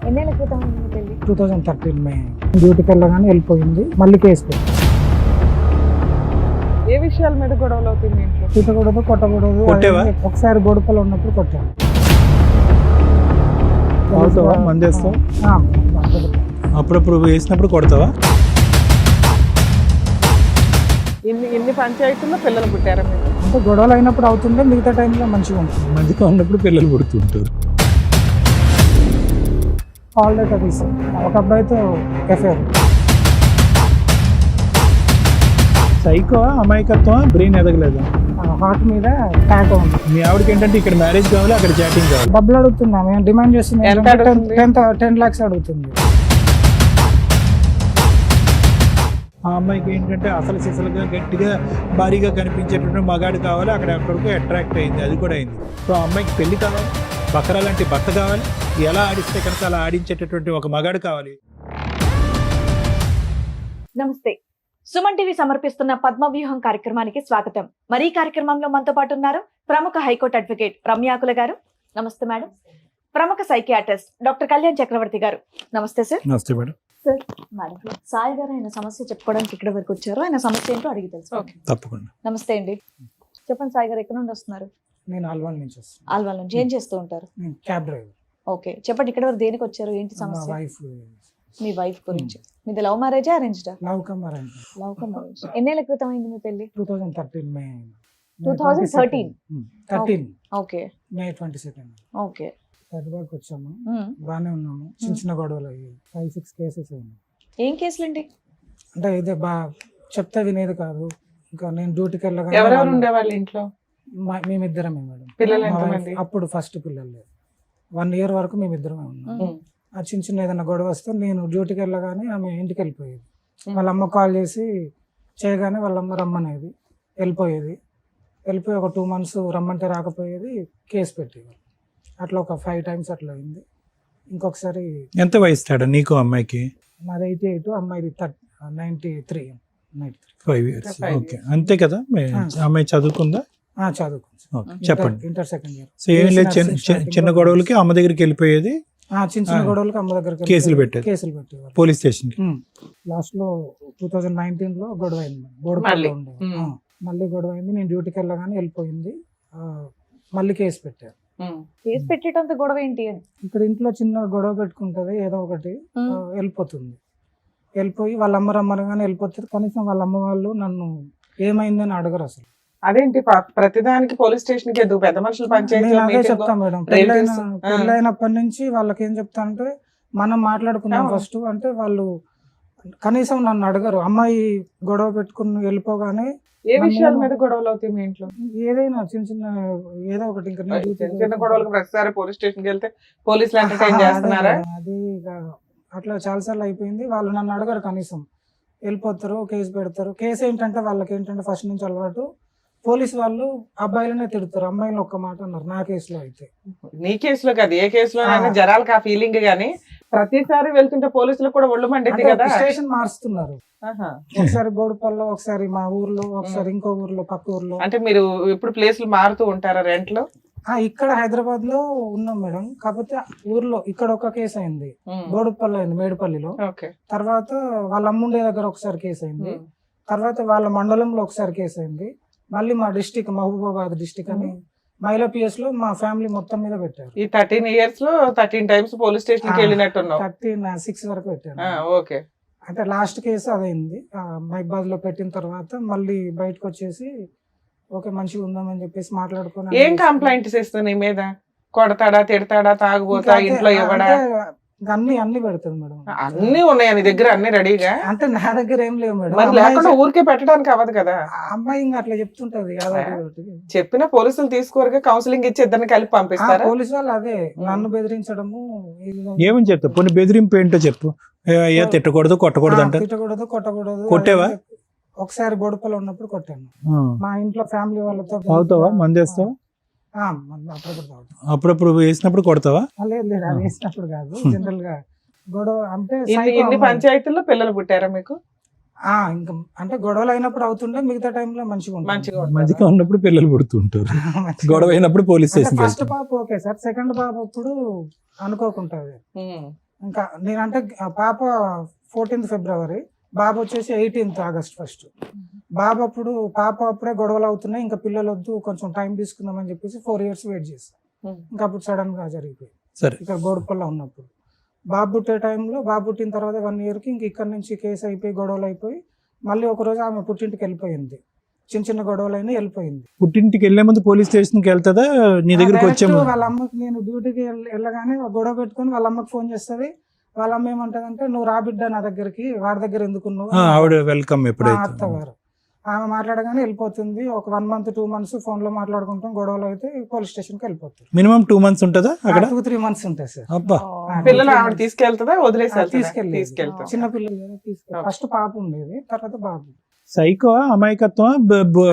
ఎన్నేళ్ల క్రితం అయింది పెళ్లి? 2013 మే డ్యూటీకి వెళ్ళగానే వెళ్ళిపోయింది. మళ్ళీ కేసు పెట్టి ఏ విషయాల మీద గొడవలు అవుతుంది ఇంట్లో? తిట్టకూడదు, కొట్టకూడదు. కొట్టేవా? ఒకసారి గొడవలు ఉన్నప్పుడు కొట్టాను. తాగుతావా? మందు వేస్తావా? ఆ, అప్పుడప్పుడు వేసినప్పుడు కొడతావా? ఇన్ని పంచాయతీల్లో పిల్లలు పుట్టారా మీరు? అంటే గొడవలు అయినప్పుడు అవుతుంటే మిగతా టైంలో మంచిగా ఉంటుంది. మంచిగా ఉన్నప్పుడు పిల్లలు పుడుతుంటారు. కాల్ డేటా తీసాం. ఒక అబ్బాయితో ఎఫ్ఐఆర్. సైకో, అమాయకత్వం, బ్రెయిన్ ఎదగలేదు. హార్ట్ మీద ట్యాక్ ఉంది. మీ ఆవిడకి ఏంటంటే ఇక్కడ మ్యారేజ్ కావాలి, అక్కడ చాటింగ్ కావాలి. డబ్బులు అడుగుతున్నా, మేము డిమాండ్ చేస్తుంది ఎంత అడుగుతుంది? 10 lakhs అడుగుతుంది. ఆ అమ్మాయికి ఏంటంటే అసలు సిసలుగా గట్టిగా భారీగా కనిపించేటువంటి మగాడు కావాలి, అక్కడ ఎక్కడికో అట్రాక్ట్ అయింది, అది కూడా అయింది. సో ఆ అమ్మాయికి పెళ్లి కావాలి, బకరా లాంటి భర్త కావాలి, ఎలా ఆడిస్తే కనుక అలా ఆడించేటటువంటి ఒక మగాడు కావాలి. నమస్తే. సుమన్ టీవీ సమర్పిస్తున్న పద్మవ్యూహం కార్యక్రమానికి స్వాగతం. మరి ఈ కార్యక్రమంలో మనతో పాటు ఉన్నారు ప్రముఖ హైకోర్టు అడ్వకేట్ రమ్యాకుల గారు. నమస్తే మేడం. ప్రముఖ సైకియాట్రిస్ట్ డాక్టర్ కళ్యాణ్ చక్రవర్తి గారు. నమస్తే సార్. నమస్తే మేడం. సార్, మేడం సాయి గారు ఆయన సమస్య చెప్పుకోవడానికి ఇక్కడ వరకు వచ్చారు. ఆయన సమస్య ఏంటో అడిగి తెలుసు. తప్పకుండా. నమస్తే అండి. చెప్పండి సాయి గారు, ఎక్కడ నుండి వస్తున్నారు? నేను ఆల్వాల్ నుంచి వస్తాను. ఆల్వాల్ నుంచి. ఏం చేస్తూ ఉంటారు? నేను క్యాబ్ డ్రైవర్. ఓకే, చెప్పండి ఇక్కడ వరకు దేనికి వచ్చారు, ఏంటి మా సమస్య? వైఫ్ మీ వైఫ్ గురించి. మీది లవ్ మ్యారేజా, అరేంజ్డా? Love come arrange. Love come arrange. ఎన్నేళ్ల క్రితం అయింది మీ పెళ్లి? 2013 మే 2013. 13 ఓకే మే 22 ఓకే. హైదరాబాద్కి వచ్చాము. బాగానే ఉన్నాము. చిన్న చిన్న గొడవలు అయ్యాయి. 5-6 కేసెస్ అయినాయి. ఏం కేసులండి? అంటే ఇదే చెప్తే వినేది కాదు. ఇంకా నేను డ్యూటీకి ఎవరెవరు వెళ్ళగా ఉండేవాళ్ళు ఇంట్లో? మేమిద్దరమే మేడం. పిల్లలు మా ఎంతమంది? wife అప్పుడు ఫస్ట్ పిల్లలు లేదు. 1 year వరకు మేమిద్దరమే ఉన్నాం. ఆ చిన్న చిన్న ఏదైనా గొడవ వస్తే నేను డ్యూటీకి వెళ్ళగానే ఆమె ఇంటికి వెళ్ళిపోయేది. వాళ్ళ అమ్మ కాల్ చేసి చేయగానే వాళ్ళ అమ్మ రమ్మనేది, వెళ్ళిపోయేది. వెళ్ళిపోయి ఒక 2 months రమ్మంటే రాకపోయేది, కేసు పెట్టేవాళ్ళు. అట్లా ఒక 5 times అట్లా అయింది. ఇంకొకసారి ఎంత వయసు తేడా నీకు అమ్మాయికి? మాది 88, అమ్మాయిది 93. 5 years. ఓకే, అంతే కదా. అమ్మాయి చదువుకుందా? చదువుకుంది. ఓకే, చెప్పండి. Inter second year. సో ఏం లేదు, చిన్న గొడవలకి అమ్మ దగ్గరికి వెళ్ళిపోయేది, చిన్న చిన్న గొడవలకి అమ్మ దగ్గర కేసులు పెట్టేది. పోలీస్ స్టేషన్ కి. లాస్ట్ లో 2019 లో గొడవ అయింది. బోర్డుపల్లిలో ఉండే. మళ్ళీ గొడవ అయింది. నేను డ్యూటీకి వెళ్ళగానే వెళ్ళిపోయింది. మళ్ళీ కేసు పెట్టారు. కేసు పెట్టేటంత గొడవ ఏంటి అని? ఇక్కడ ఇంట్లో చిన్న గొడవ పెట్టుకుంటది, ఏదో ఒకటి వెళ్ళిపోతుంది. వెళ్ళిపోయి వాళ్ళ అమ్మ రమ్మనగానే వెళ్ళిపోతుంది. కనీసం వాళ్ళ అమ్మ వాళ్ళు నన్ను ఏమైందని అడగరు అసలు. అదేంటి ప్రతిదానికి పోలీస్ స్టేషన్ కి ఎందుకు? పెద్ద మనుషులు నేను అదే పంచాయతీ చెప్తా మేడం. పెళ్ళైనప్పటి నుంచి వాళ్ళకి ఏం చెప్తా అంటే, మనం మాట్లాడుకున్నాం ఫస్ట్ అంటే వాళ్ళు కనీసం నన్ను అడగరు. అమ్మాయి గొడవ పెట్టుకుని వెళ్ళిపోగానే ఏ విషయాల మీద గొడవలు అవుతాయి మీ ఇంట్లో? ఏదైనా చిన్న చిన్న ఏదో ఒకటి. ఇంకా చిన్న చిన్న గొడవలకు ప్రతిసారి పోలీస్ స్టేషన్ కి వెళ్తే పోలీసులు ఎంటర్టైన్ చేస్తున్నారా? అది ఇక అట్లా చాలాసార్లు అయిపోయింది. వాళ్ళు నన్ను అడగరు, కనీసం వెళ్ళిపోతారు, కేసు పెడతారు. కేసు ఏంటంటే వాళ్ళకి ఏంటంటే ఫస్ట్ నుంచి అలవాటు, పోలీసు వాళ్ళు అబ్బాయిలనే తిడతారు, అమ్మాయిలు ఒక్క మాట అన్నారు. నా కేసులో అయితే, నీ కేసులో కాదు, ఏ కేసులో జనాలకు ఆ ఫీలింగ్ గానీ ప్రతిసారి వెళ్తుంటే పోలీసులు కూడా ఒళ్ళు మండిద్ది కదా. స్టేషన్ మారుస్తున్నారు. ఒకసారి బోడుపల్లో, ఒకసారి మా ఊర్లో, ఒకసారి ఇంకో ఊర్లో, పక్క ఊర్లో. అంటే మీరు ఇప్పుడు ప్లేసులు మారుతూ ఉంటారా రెంట్ లో? ఇక్కడ హైదరాబాద్ లో ఉన్నాం మేడం. కాకపోతే ఊర్లో ఇక్కడ ఒక కేసు అయింది, బోడుపల్లి అయింది, మేడిపల్లిలో. తర్వాత వాళ్ళ అమ్ముండే దగ్గర ఒకసారి కేసు అయింది. తర్వాత వాళ్ళ మండలంలో ఒకసారి కేసు అయింది. మళ్ళీ మా డిస్టిక్ మహబూబాబాద్ డిస్టిక్ అని మైలా పిఎస్ లో మా ఫ్యామిలీ మొత్తం మీద పెట్టారు. ఈ 13 years లో 13 times పోలీస్ స్టేషన్ కి వెళ్ళినట్టున్నావు. 36 వరకు పెట్టారు. ఓకే. అంటే లాస్ట్ కేసు అదైంది. మహబాద్ లో పెట్టిన తర్వాత మళ్ళీ బయటకు వచ్చేసి ఓకే మంచిగా ఉందామని చెప్పేసి మాట్లాడుకుని. ఏం కంప్లైంట్స్ ఇస్తుంది నీ మీద? కొడతాడా, తిడతాడా, తాగుబోతా, ఇంట్లో ఇవ్వడా? అన్ని పెడతాడు మేడం. అన్ని ఉన్నాయా నీ దగ్గర? అన్ని రెడీగా? అంటే నా దగ్గర ఏం లేవు మేడం. మరి లేకుండా ఊరికే పెట్టడానికి అవ్వదు కదా. అమ్మాయి ఇంకా అట్లా చెప్తుంటది. చెప్పిన పోలీసులు తీసుకోరుగా, కౌన్సిలింగ్ ఇచ్చి ఇద్దరిని కలిపి పంపిస్తారా? పోలీసు వాళ్ళు అదే నన్ను బెదిరించడము. ఏమని చెప్తా? కొన్ని బెదిరింపు ఏంటో చెప్పు. అయ్యా తిట్టకూడదు, కొట్టకూడదు అంటారు. తిట్టకూడదు, కొట్టకూడదు. కొట్టేవా? ఒకసారి బోడుపల్లి ఉన్నప్పుడు కొట్టాను. మా ఇంట్లో ఫ్యామిలీ వాళ్ళతో. తాగుతావా? మందు వేస్తావా? అప్పుడప్పుడు వేసినప్పుడు కొడతావా? లేదు లేదు, అది వేసినప్పుడు కాదు. జనరల్ గా గొడవ అంటే ఇన్ని పంచాయతీల్లో పిల్లలు పుట్టారా మీకు? ఇంకా అంటే గొడవలు అయినప్పుడు అవుతుండే, మిగతా టైంలో మంచిగా ఉన్నప్పుడు పిల్లలు పుడుతుంటారు. గొడవ అయినప్పుడు పోలీస్ స్టేషన్. ఫస్ట్ పాప ఓకే సార్, సెకండ్ పాప అప్పుడు అనుకోకుంటది. ఇంకా నేనంటే పాప 14th ఫిబ్రవరి, బాబు వచ్చేసి 18th ఆగస్ట్ 1st. బాబు అప్పుడు పాప అప్పుడే గొడవలు అవుతున్నాయి, ఇంకా పిల్లలు వద్దు కొంచెం టైం తీసుకుందామని చెప్పేసి 4 years వెయిట్ చేస్తాను. ఇంకా అప్పుడు సడన్ గా జరిగిపోయింది. సరే. ఇక్కడ బోడుపల్ల ఉన్నప్పుడు బాబు పుట్టే టైంలో, బాబు పుట్టిన తర్వాత 1 yearకి ఇంక ఇక్కడ నుంచి కేసు అయిపోయి గొడవలు అయిపోయి మళ్ళీ ఒక రోజు ఆమె పుట్టింటికి వెళ్ళిపోయింది. చిన్న చిన్న గొడవలు అయినా వెళ్ళిపోయింది. పుట్టింటికి వెళ్లే ముందు పోలీస్ స్టేషన్కి వెళ్తుందా నీ దగ్గరికి వచ్చే Direct ముందు? వాళ్ళ అమ్మకి నేను డ్యూటీకి వెళ్ళగానే గొడవ పెట్టుకొని వాళ్ళ అమ్మకి ఫోన్ చేస్తుంది. వాళ్ళ అమ్మ ఏమంటదంటే, నువ్వు రా బిడ్డ నా దగ్గరికి, వాడి దగ్గర ఎందుకు ఉన్నావు అని ఆవిడ వెల్కమ్ మా ఎప్పుడైతే అత్తగారు. ఆమె మాట్లాడగానే వెళ్ళిపోతుంది. ఒక 1 month 2 months ఫోన్ లో మాట్లాడుకుంటాం, గొడవలు అయితే పోలీస్ స్టేషన్ కి వెళ్ళిపోతుంది. మినిమం 2 months ఉంటుందా అక్కడ? 2-3 months ఉంటాయి సార్. అబ్బా, పిల్లలు ఆవిడ తీసుకెళ్తుందా వదిలేసి తీసుకెళ్ళి తీసుకెళ్తా చిన్న పిల్లలు కదా తీసుకెళ్ళి. ఫస్ట్ పాప ఉండేది, తర్వాత బాబు. సైకో అమాయకత్వం,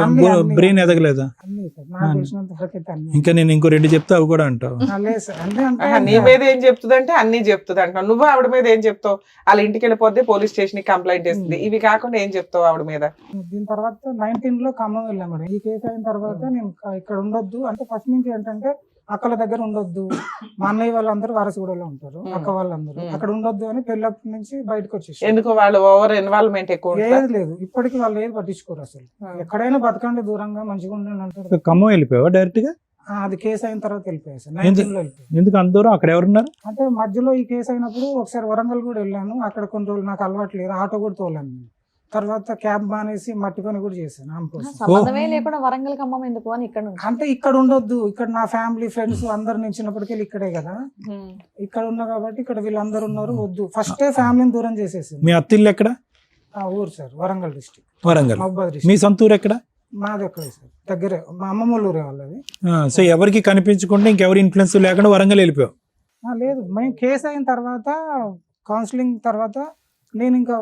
అన్ని. బ్రెయిన్ ఎదగలేదా? అన్నీ సార్ నాకు తెలిసినంత వరకు అయితే అన్ని. ఇంకా నేను ఇంకో 2 చెప్తే అవి కూడా అంటావు. లేదు సార్, అంటే నీ మీద ఏం చెప్తుంది అంటే అన్ని చెప్తుంది అంటున్నావు. నువ్వు ఆవిడ మీద ఏం చెప్తావు? వాళ్ళ ఇంటికి వెళ్ళిపోతే పోలీస్ స్టేషన్ కి కంప్లైంట్ ఇస్తుంది. ఇవి కాకుండా ఏం చెప్తావు ఆవిడ మీద? దీని తర్వాత 19 లో ఖమ్మం వెళ్ళాం మేడం. ఈ కేసు అయిన తర్వాత నేను ఇక్కడ ఉండొద్దు అంటే, ఫస్ట్ నుంచి ఏంటంటే అక్కల దగ్గర ఉండొద్దు, మా అన్నయ్య వాళ్ళందరూ వారసుగూడలో ఉంటారు, అక్క వాళ్ళందరూ అక్కడ ఉండొద్దు అని పెళ్ళప్పటి నుంచి బయటకు వచ్చేసి. ఎందుకు వాళ్ళు ఓవర్ ఇన్వాల్వ్మెంట్ ఎక్కువ ఉంటుందా? ఏది లేదు, ఇప్పటికి వాళ్ళు ఏది పట్టించుకోరు అసలు. ఎక్కడైనా బతకండి దూరంగా, మంచిగా ఉండండి అంటారు. ఖమ్మం వెళ్ళిపోయావా డైరెక్ట్ గా? అది కేసు అయిన తర్వాత వెళ్ళిపోయాయి సార్. 19 లో వెళ్ళిపోయాయి. ఎందుకు అంత దూరం? అక్కడ ఎవరున్నారు? అంటే మధ్యలో ఈ కేసు అయినప్పుడు ఒకసారి వరంగల్ కూడా వెళ్ళాను. అక్కడ కొన్ని రోజులు నాకు అలవాటు లేదు, ఆటో కూడా తోలాను నేను. తర్వాత క్యాబ్ మానేసి మట్టి పని కూడా చేశాను ఆమె కోసం. సంబంధమే లేకుండా వరంగల్ ఖమ్మం ఎందుకు అని ఇక్కడ నుంచి. అంటే ఇక్కడ ఉండొద్దు, ఇక్కడ నా ఫ్యామిలీ ఫ్రెండ్స్ అందరు నుంచి చిన్నప్పటికెళ్ళి ఇక్కడే కదా, ఇక్కడ ఉన్నా కాబట్టి ఇక్కడ వీళ్ళందరూ ఉన్నారు, వద్దు ఫస్టే ఫ్యామిలీని దూరం చేసేసింది. మీ అత్తిల్లు ఎక్కడ? ఆ ఊరు సార్ వరంగల్ డిస్ట్రిక్ట్, వరంగల్. మహబూబాద్ మీ డిస్ట్రిక్ట్. సొంత ఊరు ఎక్కడ? మాది ఒక్కడే సార్, దగ్గరే, మా అమ్మమ్మ ఊరే వాళ్ళది. సో ఎవరికి కనిపించకుండా ఇంకెవరి ఇన్ఫ్లుయెన్స్ లేకుండా వరంగల్ వెళ్ళిపోయావు? లేదు, మేము కేసు అయిన తర్వాత కౌన్సిలింగ్ తర్వాత నేను ఇంకా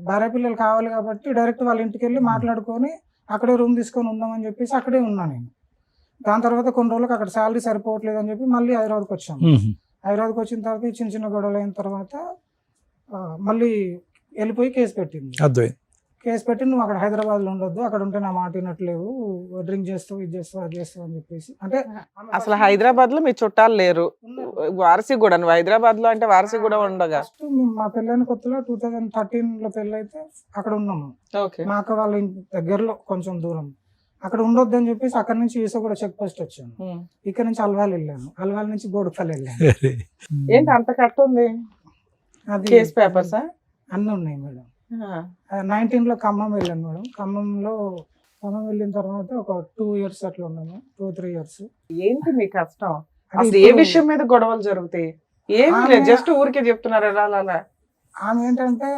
భార్య పిల్లలు కావాలి కాబట్టి డైరెక్ట్ వాళ్ళ ఇంటికి వెళ్ళి మాట్లాడుకొని అక్కడే రూమ్ తీసుకొని ఉందామని చెప్పేసి అక్కడే ఉన్నాను నేను. దాని తర్వాత కొన్ని రోజులకు అక్కడ శాలరీ సరిపోవట్లేదు అని చెప్పి మళ్ళీ హైదరాబాద్కి వచ్చాము. హైదరాబాద్కి వచ్చిన తర్వాత ఈ చిన్న చిన్న గొడవలు అయిన తర్వాత మళ్ళీ వెళ్ళిపోయి కేసు పెట్టింది. అర్థమైంది. కేసు పెట్టి నువ్వు అక్కడ హైదరాబాద్లో ఉండొద్దు, అక్కడ ఉంటే నా మాట వినట్లేవు, డ్రింక్ చేస్తావు, ఇది చేస్తావు, అది చేస్తావు అని చెప్పేసి. అంటే అసలు హైదరాబాద్ లో మీ చుట్టాలు లేరు, వారసిగూడ. నువ్వు హైదరాబాద్ లో అంటే వారసిగూడ ఉండగా. ఫస్ట్ మా పెళ్ళైన కొత్తలో 2013 లో పెళ్ళి అయితే అక్కడ ఉన్నాము. ఓకే. మా అక్క వాళ్ళ ఇంటి దగ్గరలో కొంచెం దూరం, అక్కడ ఉండొద్దు అని చెప్పేసి అక్కడ నుంచి ఈసగూడ చెక్ పోస్ట్ వచ్చాను. ఇక్కడ నుంచి అల్వాల్ వెళ్ళాను, అల్వాల్ నుంచి బోడుపల్లి వెళ్ళాను. ఏంటి అంత కట్ట ఉంది? అది కేస్ పేపర్సా? అన్నీ ఉన్నాయి మేడం. 19 లో ఖమ్మం వెళ్ళాను మేడం. ఖమ్మం వెళ్ళిన తర్వాత ఒక 2 years అట్లా ఉన్నాము, 2-3 years. ఏంటి మీ కష్టం? అది అసలు ఏ ఇప్పుడు విషయం మీద గొడవలు జరుగుతాయి? ఏమి లేదు, జస్ట్ ఊరికే చెప్తున్నారు అలా. ఆమె ఏంటంటే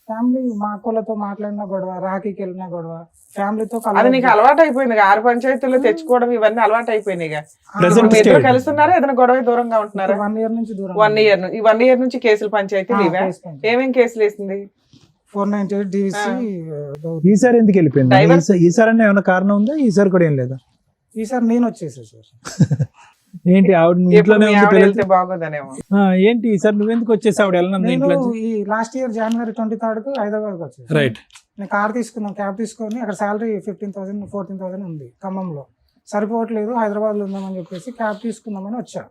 ఫ్యామిలీ, మా అక్కలతో మాట్లాడిన గొడవ, రాఖీకి వెళ్ళిన గొడవ, ఫ్యామిలీతో అది నీకు అలవాటు అయిపోయింది. 6 పంచాయతీల్లో తెచ్చుకోవడం ఇవన్నీ అలవాటు అయిపోయినాయి. Present మీ ఇద్దరు state. కలుస్తున్నారా? ఏదైనా గొడవ దూరంగా ఉంటున్నారా? 1 year నుంచి దూరం. 1 year ఈ 1 year నుంచి కేసులు పంచాయతీలు ఇవే? ఏమేం కేసులు వేసింది? 498 DVC. ఈసారి ఎందుకు వెళ్ళిపోయింది? Divers- ఈసారి అన్న ఏమైనా కారణం ఉందా? ఈసారి కూడా ఏం లేదా? ఈసారి నేను వచ్చేసా సార్. ఏంటి ఆవిడ మీ ఎప్పుడు ఇంట్లోనే మీ ఉంది ఆవిడ పిల్లలు? వెళ్తే బాగోదనేమో. ఏంటి ఈసారి నువ్వెందుకు వచ్చేసి ఆవిడ వెళ్ళినందు నేను ఇంట్లో? ఈ లాస్ట్ ఇయర్ January 23rd హైదరాబాద్కి వచ్చాను. రైట్. నేను కార్ తీసుకున్నాను, క్యాబ్ తీసుకొని. అక్కడ శాలరీ 15,000 14,000 ఉంది ఖమ్మంలో, సరిపోవట్లేదు, హైదరాబాద్లో ఉందామని చెప్పేసి క్యాబ్ తీసుకుందామని వచ్చా.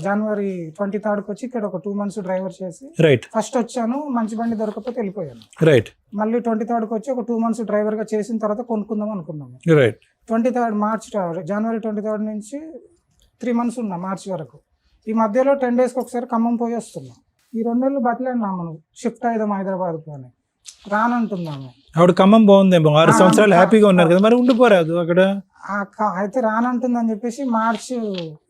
January 23rd వచ్చి ఇక్కడ ఒక 2 months డ్రైవర్ చేసి రైట్. ఫస్ట్ వచ్చాను, మంచి బండి దొరకకపోతే వెళ్ళిపోయాను. రైట్. మళ్ళీ 23rd వచ్చి ఒక 2 months డ్రైవర్ గా చేసిన తర్వాత కొనుక్కుందాం అనుకున్నాము. Right. 23rd March, January 23rd నుంచి 3 months ఉన్నా మార్చి వరకు. ఈ మధ్యలో 10 days ఒకసారి ఖమ్మం పోయి వస్తున్నాం. ఈ 2 నెలలు బతలేన్నాము, మనం షిఫ్ట్ అయిదాం హైదరాబాద్కు అని రానంటున్నాము. ఆవిడ ఖమ్మం బాగుందేమో, 6 సంవత్సరాలు హ్యాపీగా ఉన్నారు కదా, మరి ఉండిపోరాదు అక్కడ? అయితే రానంటుందని చెప్పేసి మార్చి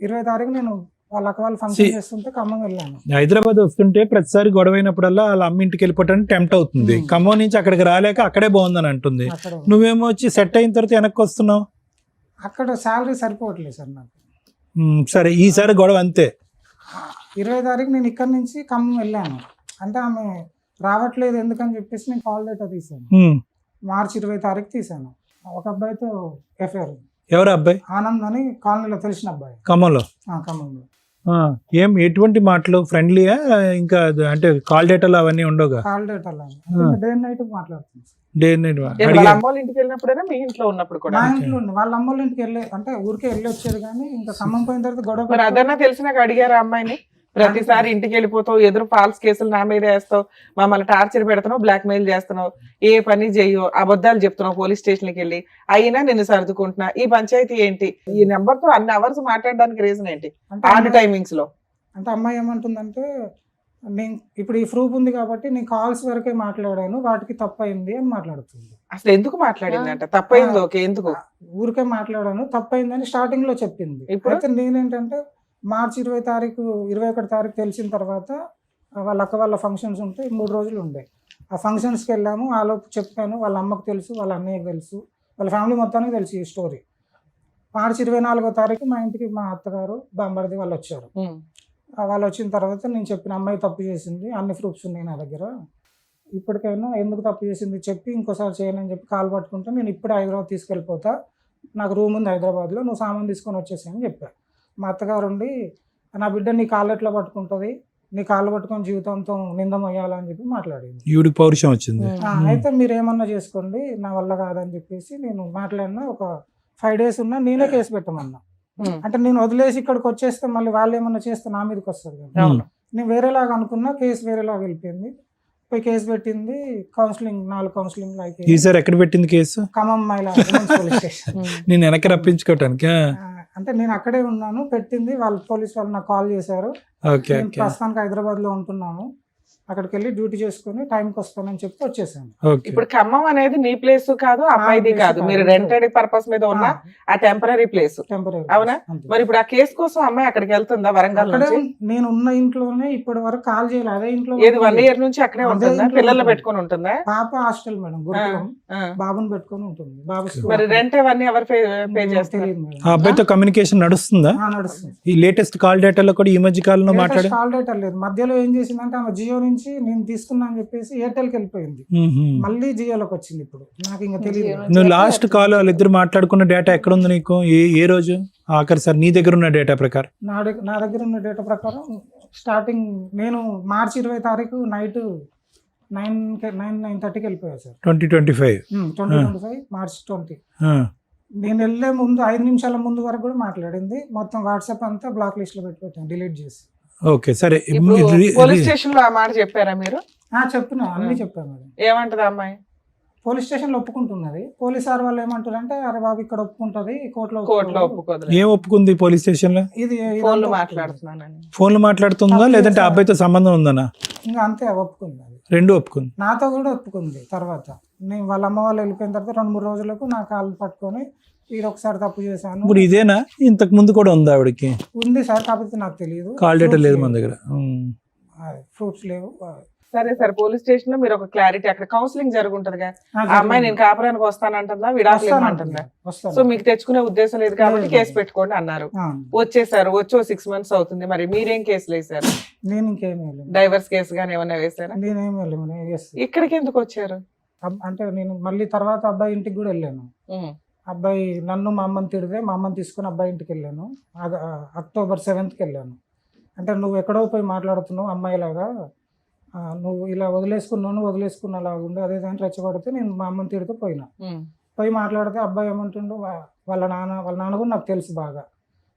20 తారీఖు నేను వాళ్ళ అక్క వాళ్ళు ఫంక్షన్ చేస్తుంటే ఖమ్మం వెళ్ళాను. హైదరాబాద్ వస్తుంటే ప్రతిసారి గొడవ అయినప్పుడల్లా వాళ్ళ అమ్మ ఇంటికి వెళ్ళిపోవటానికి టెంప్ట్ అవుతుంది. ఖమ్మం నుంచి అక్కడికి రాలేక అక్కడే బాగుందని అంటుంది. అక్కడ నువ్వేమో వచ్చి సెట్ అయిన తర్వాత వెనక్కి వస్తున్నావు. అక్కడ శాలరీ సరిపోవట్లేదు సార్ నాకు. సరే, ఈసారి గొడవ అంతే. 20 తారీఖు నేను ఇక్కడ నుంచి ఖమ్మం వెళ్ళాను, అంటే ఆమె రావట్లేదు ఎందుకని చెప్పేసి నేను కాల్ లెటర్ తీసాను. మార్చి 20 తారీఖు తీసాను. ఒక అబ్బాయితో ఎఫ్ఐఆర్. ఎవరు అబ్బాయి? ఆనంద్ అని కాలనీలో తెలిసిన అబ్బాయి, ఖమ్మంలో. ఖమ్మంలో. ఎటువంటి మాటలు? ఫ్రెండ్లీయా? ఇంకా అంటే కాల్ డేటాలు అవన్నీ ఉండవుగా? Call data day and night మాట్లాడుతుంది. డే నైట్ వాళ్ళ అమ్మ వాళ్ళ ఇంటికి వెళ్ళినప్పుడైనా మీ ఇంట్లో ఉన్నప్పుడు కూడా? మా ఇంట్లో ఉండి వాళ్ళ అమ్మోళ్ళ ఇంటికి వెళ్ళే, అంటే ఊరికే వెళ్ళి వచ్చేది, కానీ ఇంకా ఖమ్మం పోయిన తర్వాత గొడవ మరి అదన్నా తెలిసినాక అడిగారా అమ్మాయిని? ప్రతిసారి ఇంటికి వెళ్ళిపోతావు, ఎదురు ఫాల్స్ కేసులు నా మీద వేస్తావు, మమ్మల్ని టార్చర్ పెడుతున్నావు, బ్లాక్ మెయిల్ చేస్తున్నావు, ఏ పని చెయ్యో, అబద్ధాలు చెప్తున్నావు పోలీస్ స్టేషన్కి వెళ్ళి, అయినా నిన్ను సర్దుకుంటున్నా. ఈ పంచాయతీ ఏంటి? ఈ నెంబర్ తో అన్ని అవర్స్ మాట్లాడడానికి రీజన్ ఏంటి? ఆన్ టైమింగ్స్ లో అంటే అమ్మాయి ఏమంటుందంటే, నేను ఇప్పుడు ఈ ప్రూఫ్ ఉంది కాబట్టి నేను కాల్స్ వరకే మాట్లాడాను, వాటికి తప్పైంది అని మాట్లాడుతుంది. అసలు ఎందుకు మాట్లాడిందంట? తప్పైంది ఓకే, ఎందుకు? ఊరికే మాట్లాడాను, తప్పైందని స్టార్టింగ్ లో చెప్పింది. ఇప్పుడు? అయితే నేనేంటంటే మార్చి 21 తారీఖు తెలిసిన తర్వాత వాళ్ళ అక్క వాళ్ళ ఫంక్షన్స్ ఉంటే 3 రోజులు ఉండే. ఆ ఫంక్షన్స్కి వెళ్ళాము, ఆలోపు చెప్పాను, వాళ్ళ అమ్మకు తెలుసు, వాళ్ళ అన్నయ్యకి తెలుసు, వాళ్ళ ఫ్యామిలీ మొత్తానికి తెలుసు ఈ స్టోరీ. మార్చి 24వ తారీఖు మా ఇంటికి మా అత్తగారు బాంబర్ది వాళ్ళు వచ్చారు. వాళ్ళు వచ్చిన తర్వాత నేను చెప్పిన అమ్మాయి తప్పు చేసింది, అన్ని ప్రూఫ్స్ ఉన్నాయి నా దగ్గర, ఇప్పటికైనా ఎందుకు తప్పు చేసింది చెప్పి ఇంకోసారి చేయనని చెప్పి కాల్ పట్టుకుంటే నేను ఇప్పుడే హైదరాబాద్ తీసుకెళ్ళిపోతా, నాకు రూమ్ ఉంది హైదరాబాద్లో, నువ్వు సామాన్ తీసుకొని వచ్చేసాయని చెప్పాను. మా అత్తగారు ఉండి, నా బిడ్డ నీ కాళ్ళు ఎట్లా పట్టుకుంటుంది, నీ కాళ్ళు పట్టుకొని జీవితంతో నిందం అయ్యాలని చెప్పి మాట్లాడింది. ఈవిడికి పౌరుషం వచ్చింది. అయితే మీరు ఏమన్నా చేసుకోండి, నా వల్ల కాదని చెప్పేసి నేను మాట్లాడినా. ఒక 5 days ఉన్నా నేనే కేసు పెట్టమన్నా. అంటే నేను వదిలేసి ఇక్కడికి వచ్చేస్తే మళ్ళీ వాళ్ళు ఏమన్నా చేస్తే నా మీదకి వస్తుంది కదా. నేను వేరేలాగా అనుకున్నా, కేసు వేరేలాగా వెళ్ళిపోయింది. పోయి కేసు పెట్టింది, కౌన్సిలింగ్ 4 కౌన్సిలింగ్ అయిపోయింది. ఈసారి ఎక్కడ పెట్టింది కేసు? ఖమ్మం మహిళా పోలీస్ స్టేషన్. నేను వెనక్కి రప్పించుకోవటానికి. అంటే నేను అక్కడే ఉన్నాను, పెట్టింది. వాళ్ళు పోలీస్ వాళ్ళు నాకు కాల్ చేశారు. ప్రస్తుతానికి హైదరాబాద్ లో ఉంటున్నాము, అక్కడికి వెళ్ళి డ్యూటీ చేసుకుని టైంకి వస్తానని చెప్పి వచ్చేసాను. ఇప్పుడు ఖమ్మం అనేది నీ ప్లేస్ కాదు, అమ్మాయిది కాదు, మీరు రెంటెడ్ పర్పస్ మీద ఉన్న ఆ టెంపరీ ప్లేస్. అవునా? మరి ఇప్పుడు ఆ కేసు కోసం అమ్మాయి అక్కడికి వెళ్తుందా వరంగల్ నుంచి? నేను ఉన్న ఇంట్లోనే ఇప్పటి వరకు కాల్ చేయలేదు. అదే ఇంట్లో 1 year నుంచి అక్కడే ఉంటుందా? పిల్లలు పెట్టుకుని ఉంటుందా? పాప హాస్టల్ మేడం, గురుకులం, బాబుని పెట్టుకుని ఉంటుంది. బాబు మరి రెంట్ అవన్నీ ఎవరు పే చేస్తారు? ఆ అబ్బాయితో కమ్యూనికేషన్ నడుస్తుందా? నడుస్తుంది. ఈ లేటెస్ట్ కాల్ డేటాలో కూడా ఈ మధ్య కాలంలో మాట్లాడే కాల్ డేటా లేదు. మధ్యలో ఏం చేసిందంటే ఆమె జియో నుంచి నేను తీసుకున్నా అని చెప్పేసి ఎయిర్టెల్కి వెళ్ళిపోయింది, మళ్ళీ జియోలోకి వచ్చింది. ఇప్పుడు నాకు ఇంకా తెలియదు. నువ్వు లాస్ట్ కాల్ వాళ్ళిద్దరు మాట్లాడుకున్న డేటా ఎక్కడ ఉంది నీకు? ఏ రోజు ఆఖరి సార్ నీ దగ్గర ఉన్న డేటా ప్రకారం? నా దగ్గర ఉన్న డేటా ప్రకారం స్టార్టింగ్ నేను మార్చి 20 తారీఖు నైట్ 9:30కి వెళ్ళిపోయాను సార్. 2025 మార్చి 20. నేను వెళ్ళే ముందు 5 నిమిషాల ముందు వరకు కూడా మాట్లాడింది. మొత్తం వాట్సాప్ అంతా బ్లాక్ లిస్ట్ లో పెట్టాను, డిలీట్ చేసి. ఓకే సరే. పోలీస్ స్టేషన్ లో ఆ మాట చెప్పారా మీరు? చెప్పినా, అన్ని చెప్పాను. ఏమంటది అమ్మాయి? పోలీస్ స్టేషన్ లో ఒప్పుకుంటున్నది. పోలీస్ సార్ వాళ్ళు ఏమంటారు అంటే, అరే బాబు ఇక్కడ ఒప్పుకుంటది, కోర్టులో ఒప్పుకోదు. ఏం ఒప్పుకుంది పోలీస్ స్టేషన్ లో? ఇది ఫోన్లు మాట్లాడుతున్నానని. ఫోన్లు మాట్లాడుతుందా లేదంటే అబ్బాయితో సంబంధం ఉందనా? ఇంకా అంతే, ఒప్పుకుంది. అది రెండు ఒప్పుకుంది. నాతో కూడా ఒప్పుకుంది. తర్వాత నేను వాళ్ళ అమ్మ వాళ్ళు వెళ్ళిపోయిన తర్వాత 2-3 రోజులకు నా కాళ్ళు పట్టుకొని, ఇది ఒకసారి తప్పు చేశాను. ఇప్పుడు ఇదేనా? ఇంతకు ముందు కూడా ఉందా ఆవిడకి? ఉంది సార్, కాకపోతే నాకు తెలియదు. కాల్ డేటా లేదు మన దగ్గర, ప్రూఫ్స్ లేవు. సరే సార్, పోలీస్ స్టేషన్ లో మీరు ఒక క్లారిటీ, అక్కడ కౌన్సిలింగ్ జరుగుంటదిగా. ఆ అమ్మాయి నేను కాపురానికి వస్తానంటుందా, విడాకులు ఇవ్వమంటుందా? సో మీకు తెచ్చుకునే ఉద్దేశం లేదు కాబట్టి కేసు పెట్టుకోండి అన్నారు. వచ్చేసారు, వచ్చి 6 months అవుతుంది. మరి మీరేం కేసులు వేసారు? నేను ఇంకేమీ డైవర్స్ కేసు గానీ ఏమన్నా వేసారా? నేనేమి ఇక్కడికి ఎందుకు వచ్చారు? అంటే నేను మళ్ళీ తర్వాత అబ్బాయి ఇంటికి కూడా వెళ్ళాను. అబ్బాయి నన్ను మా అమ్మని తిడితే మా అమ్మని తీసుకుని అబ్బాయి ఇంటికి వెళ్ళాను. October 7th వెళ్ళాను. అంటే నువ్వు ఎక్కడో పోయి మాట్లాడుతున్నావు అమ్మాయిలాగా, నువ్వు ఇలా వదిలేసుకున్నలాగా ఉండి అదే దాన్ని రెచ్చగొడితే నేను మా అమ్మని తిడితే పోయి మాట్లాడితే అబ్బాయి ఏమంటుండు, వాళ్ళ నాన్న కూడా నాకు తెలుసు బాగా.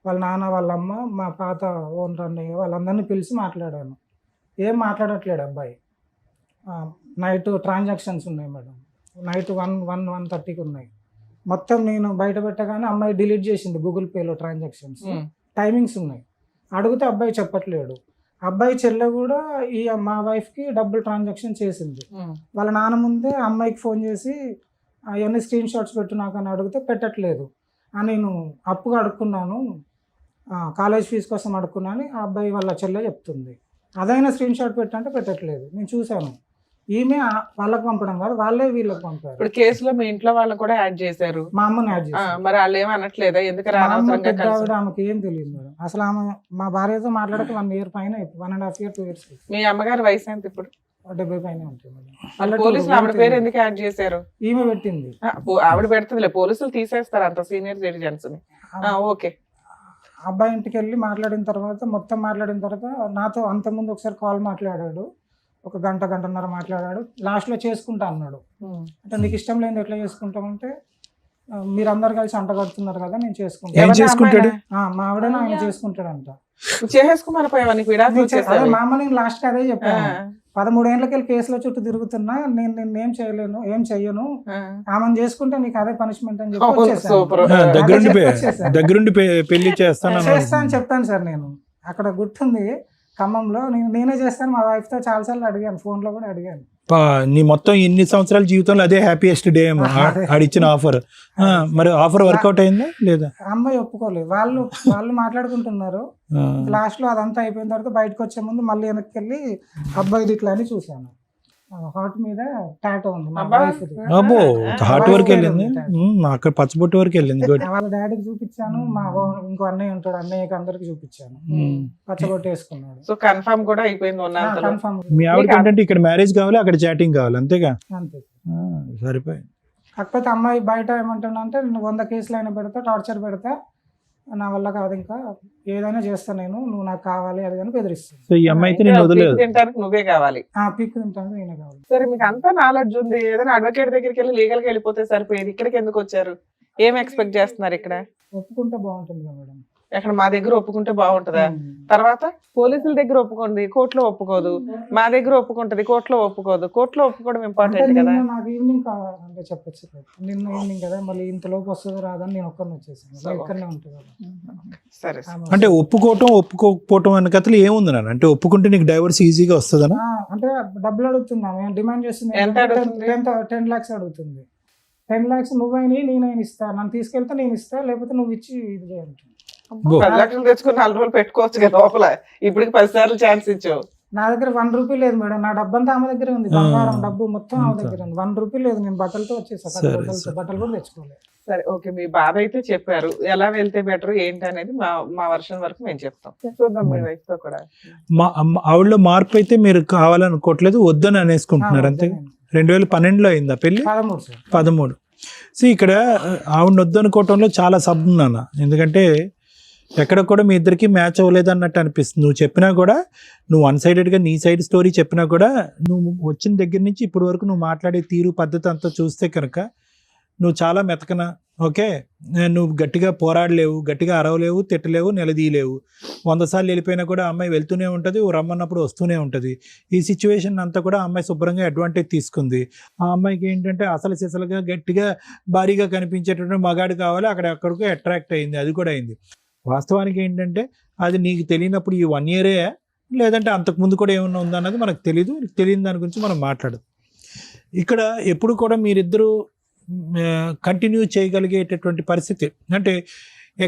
వాళ్ళ నాన్న, వాళ్ళ అమ్మ, మా పాత ఓనర్ అన్నయ్య వాళ్ళందరినీ పిలిచి మాట్లాడాను. ఏం మాట్లాడట్లేడు అబ్బాయి. నైట్ ట్రాన్సాక్షన్స్ ఉన్నాయి మేడం, నైట్ 1-1:30కి ఉన్నాయి. మొత్తం నేను బయట పెట్టగానే అమ్మాయి డిలీట్ చేసింది గూగుల్ పేలో ట్రాన్సాక్షన్స్. టైమింగ్స్ ఉన్నాయి. అడిగితే అబ్బాయి చెప్పట్లేడు. అబ్బాయి చెల్లె కూడా మా వైఫ్కి డబ్బులు ట్రాన్సాక్షన్ చేసింది. వాళ్ళ నాన్న ముందే అమ్మాయికి ఫోన్ చేసి అవన్నీ స్క్రీన్ షాట్స్ పెట్టు నాకు అని అడిగితే పెట్టట్లేదు. నేను అప్పుగా అడుక్కున్నాను, కాలేజ్ ఫీజు కోసం అడుక్కున్నాను ఆ అబ్బాయి వాళ్ళ చెల్లె చెప్తుంది. అదైనా స్క్రీన్ షాట్ పెట్టంటే పెట్టట్లేదు. నేను చూశాను. ఈమె వాళ్ళకి పంపడం కాదు, వాళ్ళే వీళ్ళకి పంపారు. ఇప్పుడు కేసులో మీ ఇంట్లో వాళ్ళని కూడా యాడ్ చేశారు, మా అమ్మని యాడ్ చేశారు. మరి వాళ్ళు ఏమనట్లేదా? ఎందుకంటే ఆమెకి ఏం తెలియదు మేడం. అసలు ఆమె మా భార్యతో మాట్లాడక 1 year పైన, 1.5 years 2 years. మీ అమ్మగారి వయసు ఎంత ఇప్పుడు? 70 పైన ఉంటుంది మేడం. పోలీసులు ఆవిడ పేరు ఎందుకు యాడ్ చేశారు? ఈమె పెట్టింది. ఆవిడ పెడుతుందిలే, పోలీసులు తీసేస్తారు అంత సీనియర్ సిటిజన్స్ ని. ఓకే. అబ్బాయి ఇంటికి వెళ్ళి మాట్లాడిన తర్వాత నాతో అంతకుముందు ఒకసారి కాల్ మాట్లాడాడు. 1 గంటన్నర మాట్లాడాడు. లాస్ట్లో చేసుకుంటా అన్నాడు. అంటే నీకు ఇష్టం లేని ఎట్లా చేసుకుంటామంటే, మీరు అందరు కలిసి అంట కడుతున్నారు కదా నేను ఏం చేసుకుంటాను. చేసుకుంటాడు? మా ఆవిడని ఆయన చేసుకుంటాడంట. చేసేసుకోమని పోయావా, నీకు విడాకులు నేను అదే వచ్చేసాయి? మా అమ్మ నేను లాస్ట్ కి అదే చెప్పాను. 13 ఏళ్ళకి వెళ్ళి కేసుల చుట్టూ తిరుగుతున్నా, నేను ఏం చేయలేను, ఏం చెయ్యను, ఆమెను చేసుకుంటే నీకు అదే పనిష్మెంట్ అని చెప్పి వచ్చేసాను. సూపర్. దగ్గరుండి అదే చెప్పొచ్చేసాను. దగ్గరుండి పెళ్లి చేస్తాను చేస్తా అని చెప్పాను సార్. నేను అక్కడ గుర్తుంది ఖమ్మంలో, నేనే చేస్తాను. మా వైఫ్ తో చాలా సార్లు అడిగాను, ఫోన్ లో కూడా అడిగాను. నీ మొత్తం ఇన్ని సంవత్సరాల జీవితంలో అదే హ్యాపీయెస్ట్ డే ఏమో ఆడిచ్చిన ఆఫర్. మరి ఆఫర్ వర్కౌట్ అయిందా లేదా? అమ్మాయి ఒప్పుకోలేదు. వాళ్ళు మాట్లాడుకుంటున్నారు. లాస్ట్ లో అదంతా అయిపోయిన తర్వాత బయటకు వచ్చే ముందు మళ్ళీ వెనక్కి వెళ్ళి అబ్బాయిది ఇట్లా అని చూసాను. హార్ట్ మీద టాటో ఉంది మా అబ్బా. wife the. అబ్బో హార్ట్ వరకు వెళ్ళింది. ఉంది. అక్కడ పచ్చబొట్టు వరకు వెళ్ళింది. గుడ్. వాళ్ళ డాడీకి చూపించాను, ఇంకో అన్నయ్య ఉంటాడు, అన్నయ్యకి అందరికి చూపించాను. పచ్చబొట్టు వేసుకున్నాడు. సో కన్ఫర్మ్ కూడా అయిపోయింది ఉన్నంతలో. కన్ఫర్మ్. మీ ఆవిడకి ఏంటంటే ఇక్కడ మ్యారేజ్ కావాలి, అక్కడ చాటింగ్ కావాలి, అంతేగా? అంతే. సరిపోయి. కాకపోతే అమ్మాయి బయట ఏమంటున్నా అంటే, నేను 100 కేసులు అయినా పెడతా, టార్చర్ పెడతా, నా వల్ల కాదు, ఇంకా ఏదైనా చేస్తా నేను, నువ్వు నాకు కావాలి అది అని బెదిరిస్తుంది. సో ఈ అమ్మాయి అయితే నేను వదిలేదు. తినడానికి నువ్వే కావాలి. పిక్ తింటాను నేనే కావాలి. సరే, మీకు అంతా నాలెడ్జ్ ఉంది, ఏదైనా అడ్వకేట్ దగ్గరికి వెళ్ళి లీగల్ గా వెళ్ళిపోతే సరిపోయేది. ఇక్కడికి ఎందుకు వచ్చారు? ఏం ఎక్స్పెక్ట్ చేస్తున్నారు ఇక్కడ? ఒప్పుకుంటే బాగుంటుంది కదా మేడం. ఎక్కడ మా దగ్గర ఒప్పుకుంటే బాగుంటుందా? తర్వాత పోలీసుల దగ్గర ఒప్పుకోండి, కోర్టులో ఒప్పుకోదు. మా దగ్గర ఒప్పుకుంటది, కోర్టులో ఒప్పుకోదు. కోర్టులో ఒప్పుకోవడం అంటే ఇంపార్టెంట్ కదా. నిన్న నాకు ఈవినింగ్ అంటే చెప్పచ్చు కదా, నిన్న ఈవినింగ్ కదా, మళ్ళీ ఇంతలోపు వస్తుందో రాదని నేను ఒక్కరిని వచ్చేసాను. ఇక్కడనే ఉంటుంది కదా. సరే. అంటే ఒప్పుకోకపోవటం అన్న కథలు ఏముంది నాన్న? అంటే ఒప్పుకుంటే నీకు డైవర్స్ ఈజీగా వస్తుందనా? అంటే డబ్బులు అడుగుతుంది ఆమె, డిమాండ్ చేస్తుంది. ఎంత అడుగుతుంది? 10 lakhs అడుగుతుంది. 10 lakhs నువ్వైనా నేనైనా ఇస్తా, నన్ను తీసుకెళ్తే నేను ఇస్తా, లేకపోతే నువ్వు ఇచ్చి ఇది చేయండి. 10 లక్షలు తెచ్చుకుని 4 రోజులు పెట్టుకోవచ్చు కదా లోపల. ఇప్పటికి 10 సార్లు ఛాన్స్ ఇచ్చావు. నా దగ్గర 1 రూపీ లేదు మేడం. నా డబ్బంతా ఆమె దగ్గర ఉంది. బంగారం డబ్బు మొత్తం ఆమె దగ్గర ఉంది. 1 రూపీ లేదు. నేను బట్టలతో వచ్చేసాను. బట్టలు కూడా తెచ్చుకోలేదు. సరే, ఓకే, మీ బాధ అయితే చెప్పారు. ఎలా వెళ్తే బెటర్ ఏంటి అనేది మా వర్షన్ వరకు మేము చెప్తాం. చూద్దాం మీ వైఫ్ తో కూడా. ఆవిడలో మార్పు అయితే మీరు కావాలనుకోవట్లేదు, వద్దని అనేసుకుంటున్నారు అంతే. 2012లో అయిందా పెళ్లి? 13. సో ఇక్కడ ఆవిడ వద్దనుకోవటంలో చాలా సబ్ నాన్న. ఎందుకంటే ఎక్కడ కూడా మీ ఇద్దరికి మ్యాచ్ అవ్వలేదు అన్నట్టు అనిపిస్తుంది. నువ్వు చెప్పినా కూడా, నువ్వు 1 sidedగా నీ సైడ్ స్టోరీ చెప్పినా కూడా, నువ్వు వచ్చిన దగ్గర నుంచి ఇప్పటి వరకు నువ్వు మాట్లాడే తీరు పద్ధతి అంతా చూస్తే కనుక నువ్వు చాలా మెతకన. ఓకే, నువ్వు గట్టిగా పోరాడలేవు, గట్టిగా అరవలేవు, తిట్టలేవు, నిలదీయలేవు. 100 సార్లు వెళ్ళిపోయినా కూడా అమ్మాయి వెళ్తూనే ఉంటుంది, రమ్మన్నప్పుడు వస్తూనే ఉంటుంది. ఈ సిచ్యువేషన్ అంతా కూడా అమ్మాయి శుభ్రంగా అడ్వాంటేజ్ తీసుకుంది. ఆ అమ్మాయికి ఏంటంటే అసలు సిసలుగా గట్టిగా భారీగా కనిపించేటటువంటి మగాడు కావాలి, అక్కడికి అట్రాక్ట్ అయింది. అది కూడా అయింది. వాస్తవానికి ఏంటంటే అది నీకు తెలియనప్పుడు ఈ 1 year లేదంటే అంతకుముందు కూడా ఏమన్నా ఉందన్నది మనకు తెలియని దాని గురించి మనం మాట్లాడదు. ఇక్కడ ఎప్పుడు కూడా మీరిద్దరూ కంటిన్యూ చేయగలిగేటటువంటి పరిస్థితి అంటే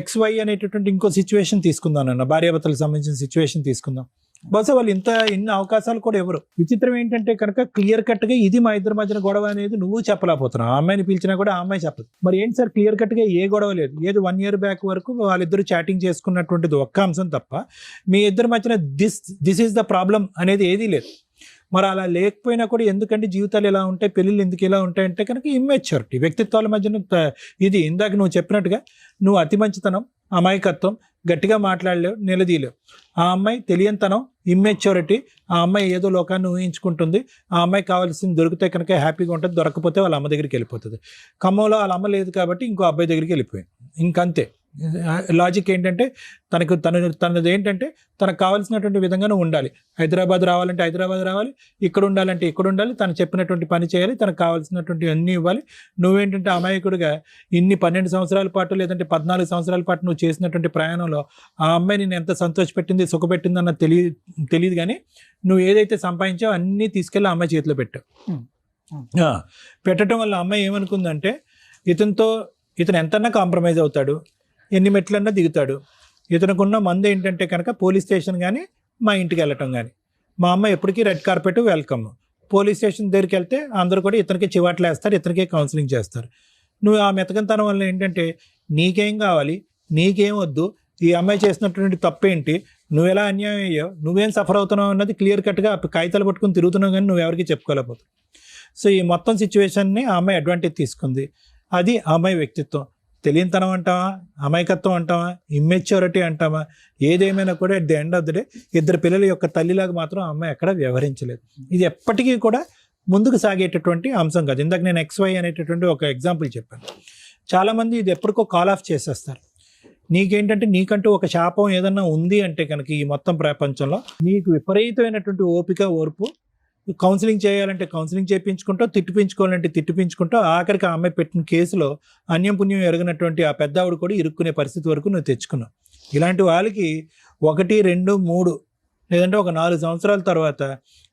XY అనేటటువంటి ఇంకో సిచ్యువేషన్ తీసుకుందాం అన్న, భార్యాభర్తలకు సంబంధించిన సిచ్యువేషన్ తీసుకుందాం. బహుశా వాళ్ళు ఇన్ని అవకాశాలు కూడా ఎవరు. విచిత్రం ఏంటంటే కనుక క్లియర్ కట్గా ఇది మా ఇద్దరి మధ్యన గొడవ అనేది నువ్వు చెప్పలేకపోతున్నావు. ఆ అమ్మాయిని పిలిచినా కూడా ఆ అమ్మాయి చెప్పదు. మరి ఏంటి సార్, క్లియర్ కట్గా ఏ గొడవ లేదు. ఏది 1 year బ్యాక్ వరకు వాళ్ళిద్దరు చాటింగ్ చేసుకున్నటువంటిది ఒక్క అంశం తప్ప మీ ఇద్దరి మధ్యన దిస్ ఈజ్ ద ప్రాబ్లం అనేది ఏదీ లేదు. మరి అలా లేకపోయినా కూడా ఎందుకంటే జీవితాలు ఎలా ఉంటాయి, పెళ్ళిళ్ళు ఎందుకు ఎలా ఉంటాయంటే కనుక ఇమ్మెచ్యూరిటీ, వ్యక్తిత్వాల మధ్యన ఇది ఇందాక నువ్వు చెప్పినట్టుగా నువ్వు అతి మంచితనం, అమాయకత్వం, గట్టిగా మాట్లాడలేవు, నిలదీయలేవు. ఆ అమ్మాయి తెలియనితనం, ఇమ్మెచ్యూరిటీ. ఆ అమ్మాయి ఏదో లోకాన్ని ఊహించుకుంటుంది. ఆ అమ్మాయి కావాల్సింది దొరికితే కనుక హ్యాపీగా ఉంటుంది, దొరకపోతే వాళ్ళ అమ్మ దగ్గరికి వెళ్ళిపోతుంది. ఖమ్మంలో వాళ్ళ అమ్మ లేదు కాబట్టి ఇంకో అబ్బాయి దగ్గరికి వెళ్ళిపోయింది. ఇంకంతే. లాజిక్ ఏంటంటే తనది ఏంటంటే తనకు కావాల్సినటువంటి విధంగా నువ్వు ఉండాలి. హైదరాబాద్ రావాలంటే హైదరాబాద్ రావాలి, ఇక్కడ ఉండాలంటే ఇక్కడ ఉండాలి, తను చెప్పినటువంటి పని చేయాలి, తనకు కావాల్సినటువంటి అన్నీ ఇవ్వాలి. నువ్వేంటంటే అమాయకుడిగా ఇన్ని 12 సంవత్సరాల పాటు లేదంటే 14 సంవత్సరాల పాటు నువ్వు చేసినటువంటి ప్రయాణంలో ఆ అమ్మాయి నేను ఎంత సంతోషపెట్టింది, సుఖపెట్టింది అన్న తెలియదు. కానీ నువ్వు ఏదైతే సంపాదించావో అన్నీ తీసుకెళ్ళి ఆ అమ్మాయి చేతిలో పెట్టావు. పెట్టడం వల్ల అమ్మాయి ఏమనుకుందంటే ఇతను ఎంతన్నా కాంప్రమైజ్ అవుతాడు, ఎన్ని మెట్లన్నా దిగుతాడు. ఇతనుకున్న మంది ఏంటంటే కనుక పోలీస్ స్టేషన్ కానీ మా ఇంటికి వెళ్ళటం కానీ. మా అమ్మ ఎప్పటికీ red carpet welcome. Police station దగ్గరికి వెళ్తే అందరూ కూడా ఇతనికి చివాట్లు వేస్తారు, ఇతనికే కౌన్సిలింగ్ చేస్తారు. నువ్వు ఆ మెతకంతనం వల్ల ఏంటంటే నీకేం కావాలి, నీకేం వద్దు, ఈ అమ్మాయి చేసినటువంటి తప్పేంటి, నువ్వు ఎలా అన్యాయం అయ్యావు, నువ్వేం సఫర్ అవుతున్నావు అన్నది క్లియర్ కట్గా కాగితాలు పట్టుకుని తిరుగుతున్నావు కానీ నువ్వు ఎవరికి చెప్పుకోలేకపోతావు. సో ఈ మొత్తం సిచ్యువేషన్ని ఆ అమ్మాయి అడ్వాంటేజ్ తీసుకుంది. అది ఆ అమ్మాయి వ్యక్తిత్వం. తెలియనితనం అంటావా, అమాయకత్వం అంటావా, ఇమ్మెచ్యూరిటీ అంటావా, ఏదేమైనా కూడా at the end of the day ఇద్దరు పిల్లల యొక్క తల్లిలాగా మాత్రం ఆ అమ్మాయి ఎక్కడ వ్యవహరించలేదు. ఇది ఎప్పటికీ కూడా ముందుకు సాగేటటువంటి అంశం కాదు. ఇందాక నేను XY అనేటటువంటి ఒక ఎగ్జాంపుల్ చెప్పాను. చాలామంది ఇది ఎప్పటికో కాల్ ఆఫ్ చేసేస్తారు. నీకేంటంటే నీకంటూ ఒక శాపం ఏదన్నా ఉంది అంటే కనుక ఈ మొత్తం ప్రపంచంలో నీకు విపరీతమైనటువంటి ఓపిక, ఓర్పు, కౌన్సిలింగ్ చేయాలంటే కౌన్సిలింగ్ చేయించుకుంటావు, తిట్టిపించుకోవాలంటే తిట్టిపించుకుంటావు. ఆఖరికి ఆ అమ్మాయి పెట్టిన కేసులో అన్యం పుణ్యం ఎరగనటువంటి ఆ పెద్ద ఆవిడ కూడా ఇరుక్కునే పరిస్థితి వరకు నువ్వు తెచ్చుకున్నావు. ఇలాంటి వాళ్ళకి 1, 2, 3 లేదంటే ఒక 4 సంవత్సరాల తర్వాత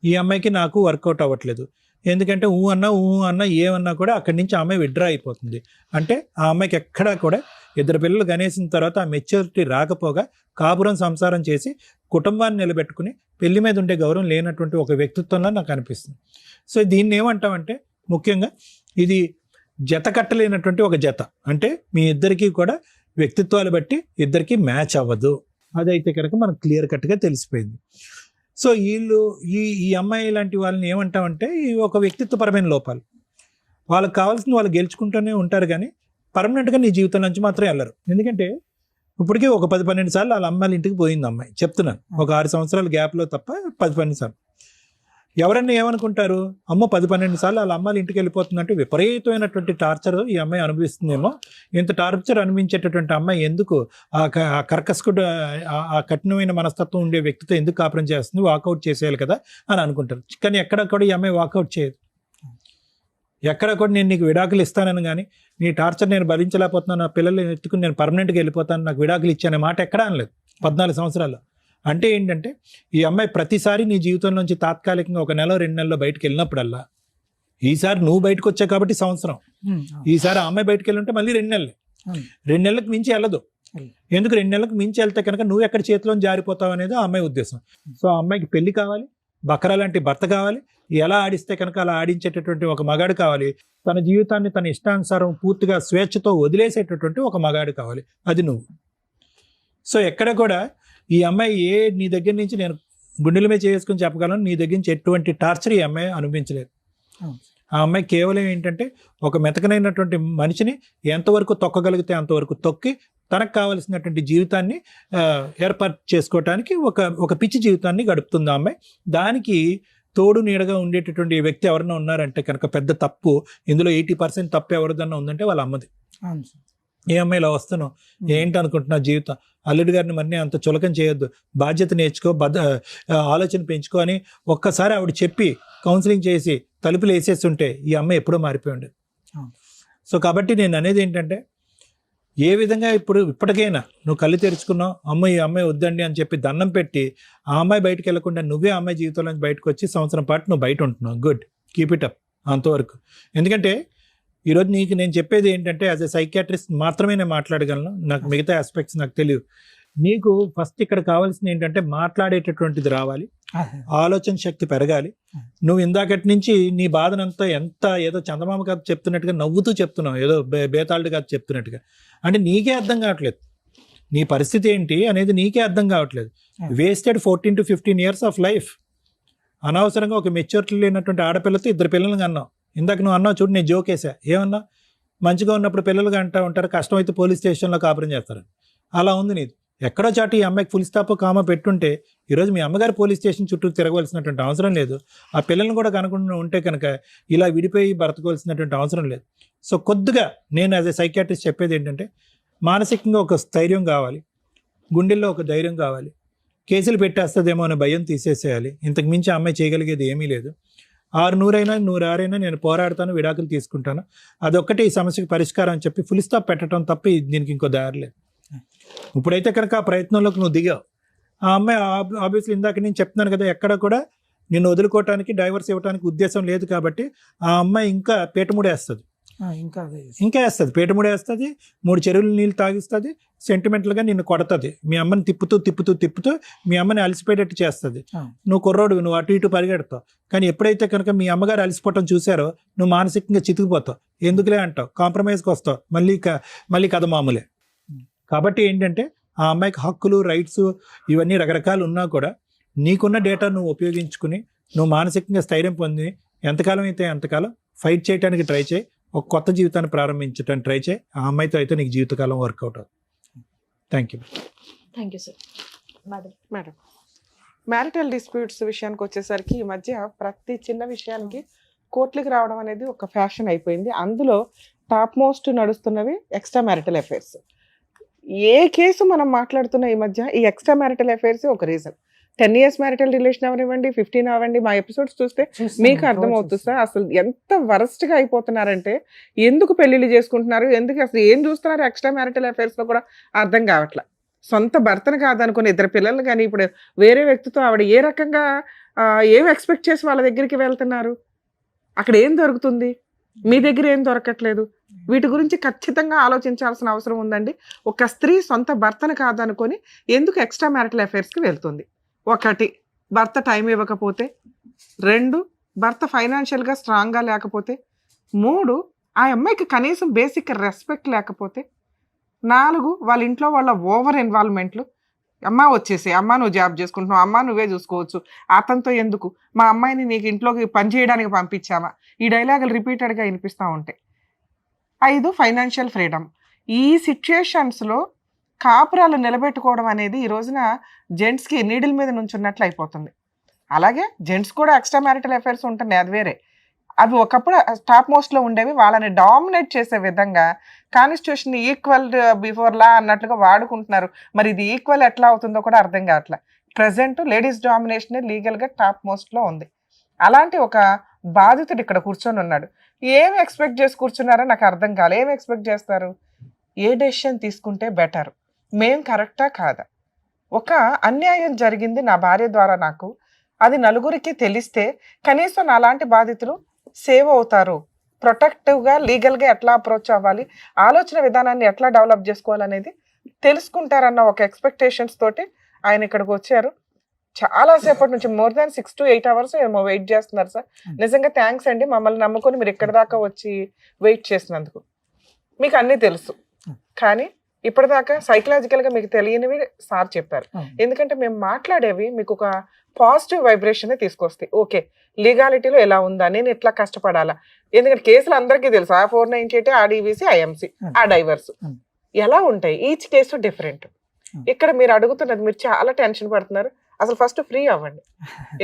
ఈ అమ్మాయికి నాకు వర్కౌట్ అవ్వట్లేదు, ఎందుకంటే ఊ అన్నా ఏమన్నా కూడా అక్కడి నుంచి ఆ అమ్మాయి విడ్డ్రా అయిపోతుంది. అంటే ఆ అమ్మాయికి ఎక్కడా కూడా 2 పిల్లలు కనేసిన తర్వాత ఆ మెచ్యూరిటీ రాకపోగా కాపురం సంసారం చేసి కుటుంబాన్ని నిలబెట్టుకుని పెళ్లి మీద ఉండే గౌరవం లేనటువంటి ఒక వ్యక్తిత్వంలో నాకు అనిపిస్తుంది. సో దీన్ని ఏమంటామంటే ముఖ్యంగా ఇది జత కట్టలేనటువంటి ఒక జత. అంటే మీ ఇద్దరికీ కూడా వ్యక్తిత్వాలు బట్టి ఇద్దరికి మ్యాచ్ అవ్వదు. అదైతే కనుక మనకు క్లియర్ కట్గా తెలిసిపోయింది. సో వీళ్ళు ఈ అమ్మాయి లాంటి వాళ్ళని ఏమంటామంటే ఇవి ఒక వ్యక్తిత్వపరమైన లోపాలు. వాళ్ళకి కావాల్సింది వాళ్ళు గెలుచుకుంటూనే ఉంటారు, కానీ పర్మనెంట్గా నీ జీవితం నుంచి మాత్రం వెళ్ళరు. ఎందుకంటే ఇప్పటికీ ఒక 10-12 సార్లు వాళ్ళ అమ్మాయిల ఇంటికి పోయింది అమ్మాయి, చెప్తున్నాను. ఒక 6 సంవత్సరాల గ్యాప్లో తప్ప 10-12 సార్లు. ఎవరన్నా ఏమనుకుంటారు, అమ్మో 10-12 సార్లు వాళ్ళ అమ్మాయిల ఇంటికి వెళ్ళిపోతుందంటే విపరీతమైనటువంటి టార్చర్ ఈ అమ్మాయి అనుభవిస్తుందేమో, ఇంత టార్చర్ అనుభవించేటటువంటి అమ్మాయి ఎందుకు ఆ కర్కశకుడు ఆ కఠినమైన మనస్తత్వం ఉండే వ్యక్తితో ఎందుకు కాపురం చేస్తుంది, వాకౌట్ చేసేయాలి కదా అని అనుకుంటారు. కానీ ఎక్కడ కూడా ఈ అమ్మాయి వాకౌట్ చేయదు. ఎక్కడ కూడా నేను నీకు విడాకులు ఇస్తానని కానీ, నీ టార్చర్ నేను భరించలేకపోతున్నాను, నా పిల్లల్ని ఎత్తుకుని నేను పర్మనెంట్గా వెళ్ళిపోతాను, నాకు విడాకులు ఇచ్చానే మాట ఎక్కడా అనలేదు 14 సంవత్సరాల్లో. అంటే ఏంటంటే ఈ అమ్మాయి ప్రతిసారి నీ జీవితం నుంచి తాత్కాలికంగా 1 నెల 2 నెలల్లో బయటకు వెళ్ళినప్పుడల్లా, ఈసారి నువ్వు బయటకు వచ్చావు కాబట్టి సంవత్సరం, ఈసారి ఆ అమ్మాయి బయటకు వెళ్ళి ఉంటే మళ్ళీ 2 నెలలు, 2 నెలలకు మించి వెళ్ళదు. ఎందుకు 2 నెలలకు మించి వెళ్తే కనుక నువ్వు ఎక్కడ చేతిలో జారిపోతావు అనేది ఆ అమ్మాయి ఉద్దేశం. సో ఆ అమ్మాయికి పెళ్లి కావాలి, బకరా లాంటి భర్త కావాలి, ఎలా ఆడిస్తే కనుక అలా ఆడించేటటువంటి ఒక మగాడు కావాలి, తన జీవితాన్ని తన ఇష్టానుసారం పూర్తిగా స్వేచ్ఛతో వదిలేసేటటువంటి ఒక మగాడు కావాలి, అది నువ్వు. సో ఎక్కడ కూడా ఈ అమ్మాయి నీ దగ్గర నుంచి నేను గుండెల మీద చేసుకుని చెప్పగలను, నీ దగ్గర నుంచి ఎటువంటి టార్చర్ ఈ అమ్మాయి అనుభవించలేదు. ఆ అమ్మాయి కేవలం ఏంటంటే ఒక మెతకనైనటువంటి మనిషిని ఎంతవరకు తొక్కగలిగితే అంతవరకు తొక్కి తనకు కావలసినటువంటి జీవితాన్ని ఏర్పాటు చేసుకోవటానికి ఒక పిచ్చి జీవితాన్ని గడుపుతుంది ఆ అమ్మాయి. దానికి తోడు నీడగా ఉండేటటువంటి వ్యక్తి ఎవరైనా ఉన్నారంటే కనుక పెద్ద తప్పు, ఇందులో 80% తప్పు ఎవరిదన్నా ఉందంటే వాళ్ళ అమ్మది. ఏ అమ్మాయి ఇలా వస్తాను ఏంటి అనుకుంటున్నా జీవితం, అల్లుడి గారిని మరి అంత చులకం చేయొద్దు, బాధ్యత నేర్చుకో, ఆలోచన పెంచుకో అని ఒక్కసారి ఆవిడ చెప్పి కౌన్సిలింగ్ చేసి తలుపులు వేసేసి ఉంటే ఈ అమ్మాయి ఎప్పుడో మారిపోయి ఉండేది. సో కాబట్టి నేను అనేది ఏంటంటే ఏ విధంగా ఇప్పటికైనా నువ్వు కళ్ళు తెరుచుకున్నావు, ఈ అమ్మాయి వద్దండి అని చెప్పి దండం పెట్టి ఆ అమ్మాయి బయటకు వెళ్లకుండా నువ్వే ఆ అమ్మాయి జీవితంలో నుంచి బయటకు వచ్చి సంవత్సరం పాటు నువ్వు బయట ఉంటున్నావు. గుడ్, కీప్ ఇట్ అప్ అంతవరకు. ఎందుకంటే ఈరోజు నీకు నేను చెప్పేది ఏంటంటే యాజ్ ఎ సైకియాట్రిస్ట్ మాత్రమే నేను మాట్లాడగలను, నాకు మిగతా ఆస్పెక్ట్స్ నాకు తెలియదు. నీకు ఫస్ట్ ఇక్కడ కావాల్సింది ఏంటంటే మాట్లాడేటటువంటిది రావాలి, ఆలోచన శక్తి పెరగాలి. నువ్వు ఇందాకటి నుంచి నీ బాధనంతా ఎంత ఏదో చందమామ కథ చెప్తున్నట్టుగా నవ్వుతూ చెప్తున్నావు, ఏదో బేతాళుడు కథ చెప్తున్నట్టుగా. అంటే నీకే అర్థం కావట్లేదు నీ పరిస్థితి ఏంటి అనేది, నీకే అర్థం కావట్లేదు. Wasted 14 to 15 years of life. అనవసరంగా ఒక మెచ్యూరిటీ లేనటువంటి ఆడపిల్లతో 2 పిల్లలను అన్నావు. ఇందాక నువ్వు అన్నావు చూడు, నేను జోకేసా, ఏమన్నా మంచిగా ఉన్నప్పుడు పిల్లలుగా అంటూ ఉంటారు, కష్టమైతే పోలీస్ స్టేషన్లో కాపురం చేస్తారు. అలా ఉంది నీది. ఎక్కడో చాటు ఈ అమ్మాయికి ఫుల్ స్టాప్ కామ పెట్టుంటే ఈరోజు మీ అమ్మగారు పోలీస్ స్టేషన్ చుట్టూ తిరగవలసినటువంటి అవసరం లేదు. ఆ పిల్లల్ని కూడా కనుకుండా ఉంటే కనుక ఇలా విడిపోయి బ్రతకవలసినటువంటి అవసరం లేదు. సో కొద్దిగా నేను యాజ్ ఎ సైకియాట్రిస్ట్ చెప్పేది ఏంటంటే మానసికంగా ఒక స్థైర్యం కావాలి, గుండెల్లో ఒక ధైర్యం కావాలి. కేసులు పెట్టేస్తుందేమో అనే భయం తీసేసేయాలి. ఇంతకు మించి ఆ అమ్మాయి చేయగలిగేది ఏమీ లేదు. 600 100 నేను పోరాడతాను, విడాకులు తీసుకుంటాను, అదొక్కటే ఈ సమస్యకు పరిష్కారం అని చెప్పి ఫుల్ స్టాప్ పెట్టడం తప్ప దీనికి ఇంకో దారి లేదు. ఇప్పుడైతే కనుక ఆ ప్రయత్నంలోకి నువ్వు దిగావు. ఆ అమ్మాయి ఆబ్వియస్లీ ఇందాక నేను చెప్తున్నాను కదా, ఎక్కడ కూడా నిన్ను వదులుకోవటానికి డైవర్స్ ఇవ్వడానికి ఉద్దేశం లేదు. కాబట్టి ఆ అమ్మాయి ఇంకా పీటముడేస్తుంది, ఇంకా వేస్తుంది, పీటముడేస్తుంది, 3 చెరువుల నీళ్ళు తాగిస్తుంది, సెంటిమెంటల్గా నిన్ను కొడుతుంది, మీ అమ్మని తిప్పుతూ మీ అమ్మని అలసిపోయేటట్టు చేస్తుంది. నువ్వు కుర్రోడు, నువ్వు అటు ఇటు పరిగెడతావు. కానీ ఎప్పుడైతే కనుక మీ అమ్మగారు అలసిపోవటం చూసారో నువ్వు మానసికంగా చితికిపోతావు. ఎందుకులే అంటావు, కాంప్రమైజ్కి వస్తావు, మళ్ళీ కథ మామూలే. కాబట్టి ఏంటంటే ఆ అమ్మాయికి హక్కులు, రైట్స్ ఇవన్నీ రకరకాలు ఉన్నా కూడా నీకున్న డేటా నువ్వు ఉపయోగించుకుని నువ్వు మానసికంగా స్థైర్యం పొంది ఎంతకాలం అయితే అంతకాలం ఫైట్ చేయడానికి ట్రై చేయి, ఒక కొత్త జీవితాన్ని ప్రారంభించడానికి ట్రై చేయి. ఆ అమ్మాయితో అయితే నీకు జీవితకాలం వర్కౌట్ అవుతుంది. Thank you sir. Madam, marital disputes విషయానికి వచ్చేసరికి ఈ మధ్య ప్రతి చిన్న విషయానికి కోర్టులకు రావడం అనేది ఒక ఫ్యాషన్ అయిపోయింది. అందులో టాప్ మోస్ట్ నడుస్తున్నవి ఎక్స్ట్రా మ్యారిటల్ అఫైర్స్. ఏ కేసు మనం మాట్లాడుతున్న ఈ మధ్య ఈ ఎక్స్ట్రా మ్యారిటల్ అఫైర్స్ ఒక రీజన్. 10 years మ్యారిటల్ రిలేషన్ అవనివ్వండి, 15 అవ్వండి, మా ఎపిసోడ్స్ చూస్తే మీకు అర్థమవుతుంది సార్ అసలు ఎంత వరస్ట్ గా అయిపోతున్నారంటే. ఎందుకు పెళ్లిళ్ళు చేసుకుంటున్నారు, ఎందుకు అసలు ఏం చూస్తున్నారు ఎక్స్ట్రా మ్యారిటల్ అఫైర్స్ లో కూడా అర్థం కావట్లా. సొంత భర్తను కాదనుకుని 2 పిల్లలు కానీ ఇప్పుడు వేరే వ్యక్తితో ఆవిడ ఏ రకంగా ఏం ఎక్స్పెక్ట్ చేసి వాళ్ళ దగ్గరికి వెళ్తున్నారు, అక్కడ ఏం దొరుకుతుంది, మీ దగ్గర ఏం దొరకట్లేదు. వీటి గురించి ఖచ్చితంగా ఆలోచించాల్సిన అవసరం ఉందండి. ఒక స్త్రీ సొంత భర్తను కాదనుకొని ఎందుకు ఎక్స్ట్రా మ్యారిటల్ అఫైర్స్కి వెళ్తుంది? 1, భర్త టైం ఇవ్వకపోతే. 2, భర్త ఫైనాన్షియల్గా స్ట్రాంగ్గా లేకపోతే. 3, ఆ అమ్మాయికి కనీసం బేసిక్ రెస్పెక్ట్ లేకపోతే. 4, వాళ్ళ ఇంట్లో వాళ్ళ ఓవర్ ఇన్వాల్వ్మెంట్లు. అమ్మ వచ్చేసి, అమ్మ నువ్వు జాబ్ చేసుకుంటున్నావు, అమ్మ నువ్వే చూసుకోవచ్చు, అతనితో ఎందుకు, మా అమ్మాయిని నీకు ఇంట్లోకి పని చేయడానికి పంపించామా, ఈ డైలాగులు రిపీటెడ్గా వినిపిస్తూ ఉంటాయి. 5, ఫైనాన్షియల్ ఫ్రీడమ్. ఈ సిచ్యుయేషన్స్లో కాపురాలు నిలబెట్టుకోవడం అనేది ఈ రోజున జెంట్స్కి నీడిల్ మీద నుంచున్నట్లు అయిపోతుంది. అలాగే జెంట్స్ కూడా ఎక్స్ట్రా మ్యారిటల్ అఫైర్స్ ఉంటున్నాయి, అది వేరే. అవి ఒకప్పుడు టాప్ మోస్ట్లో ఉండేవి, వాళ్ళని డామినేట్ చేసే విధంగా కాన్స్టిట్యూషన్ ఈక్వల్ బిఫోర్ లా అన్నట్లుగా వాడుకుంటున్నారు. మరి ఇది ఈక్వల్ ఎట్లా అవుతుందో కూడా అర్థం కావట్లే. ప్రజెంట్ లేడీస్ డామినేషనే లీగల్గా టాప్ మోస్ట్లో ఉంది. అలాంటి ఒక బాధితుడు ఇక్కడ కూర్చొని ఉన్నాడు. ఏమి ఎక్స్పెక్ట్ చేసి కూర్చున్నారో నాకు అర్థం కాలేదు. ఏమి ఎక్స్పెక్ట్ చేస్తారు? ఏ డెసిషన్ తీసుకుంటే బెటర్, మేం కరెక్టా కాదా, ఒక అన్యాయం జరిగింది నా భార్య ద్వారా నాకు, అది నలుగురికి తెలిస్తే కనీసం నాలాంటి బాధితులు సేవ్ అవుతారు, ప్రొటెక్టివ్గా లీగల్గా ఎట్లా అప్రోచ్ అవ్వాలి, ఆలోచన విధానాన్ని ఎట్లా డెవలప్ చేసుకోవాలనేది తెలుసుకుంటారన్న ఒక ఎక్స్పెక్టేషన్స్ తోటి ఆయన ఇక్కడికి వచ్చారు. చాలాసేపటి నుంచి మోర్ దాన్ 6 to 8 hours ఏమో వెయిట్ చేస్తున్నారు సార్. నిజంగా థ్యాంక్స్ అండి, మమ్మల్ని నమ్ముకొని మీరు ఇక్కడ దాకా వచ్చి వెయిట్ చేసినందుకు. మీకు అన్నీ తెలుసు కానీ ఇప్పటిదాకా సైకలాజికల్గా మీకు తెలియనివి సార్ చెప్పారు. ఎందుకంటే మేము మాట్లాడేవి మీకు ఒక పాజిటివ్ వైబ్రేషన్ తీసుకొస్తాయి. ఓకే, లీగాలిటీలో ఎలా ఉందా, నేను ఎట్లా కష్టపడాలా, ఎందుకంటే కేసులు అందరికీ తెలుసు, ఆ 498, ఆ డివిసి, ఐఎంసి, ఆ డైవర్స్ ఎలా ఉంటాయి, ఈచ్ కేసు డిఫరెంట్. ఇక్కడ మీరు అడుగుతున్నది, మీరు చాలా టెన్షన్ పడుతున్నారు. అసలు ఫస్ట్ ఫ్రీ అవ్వండి.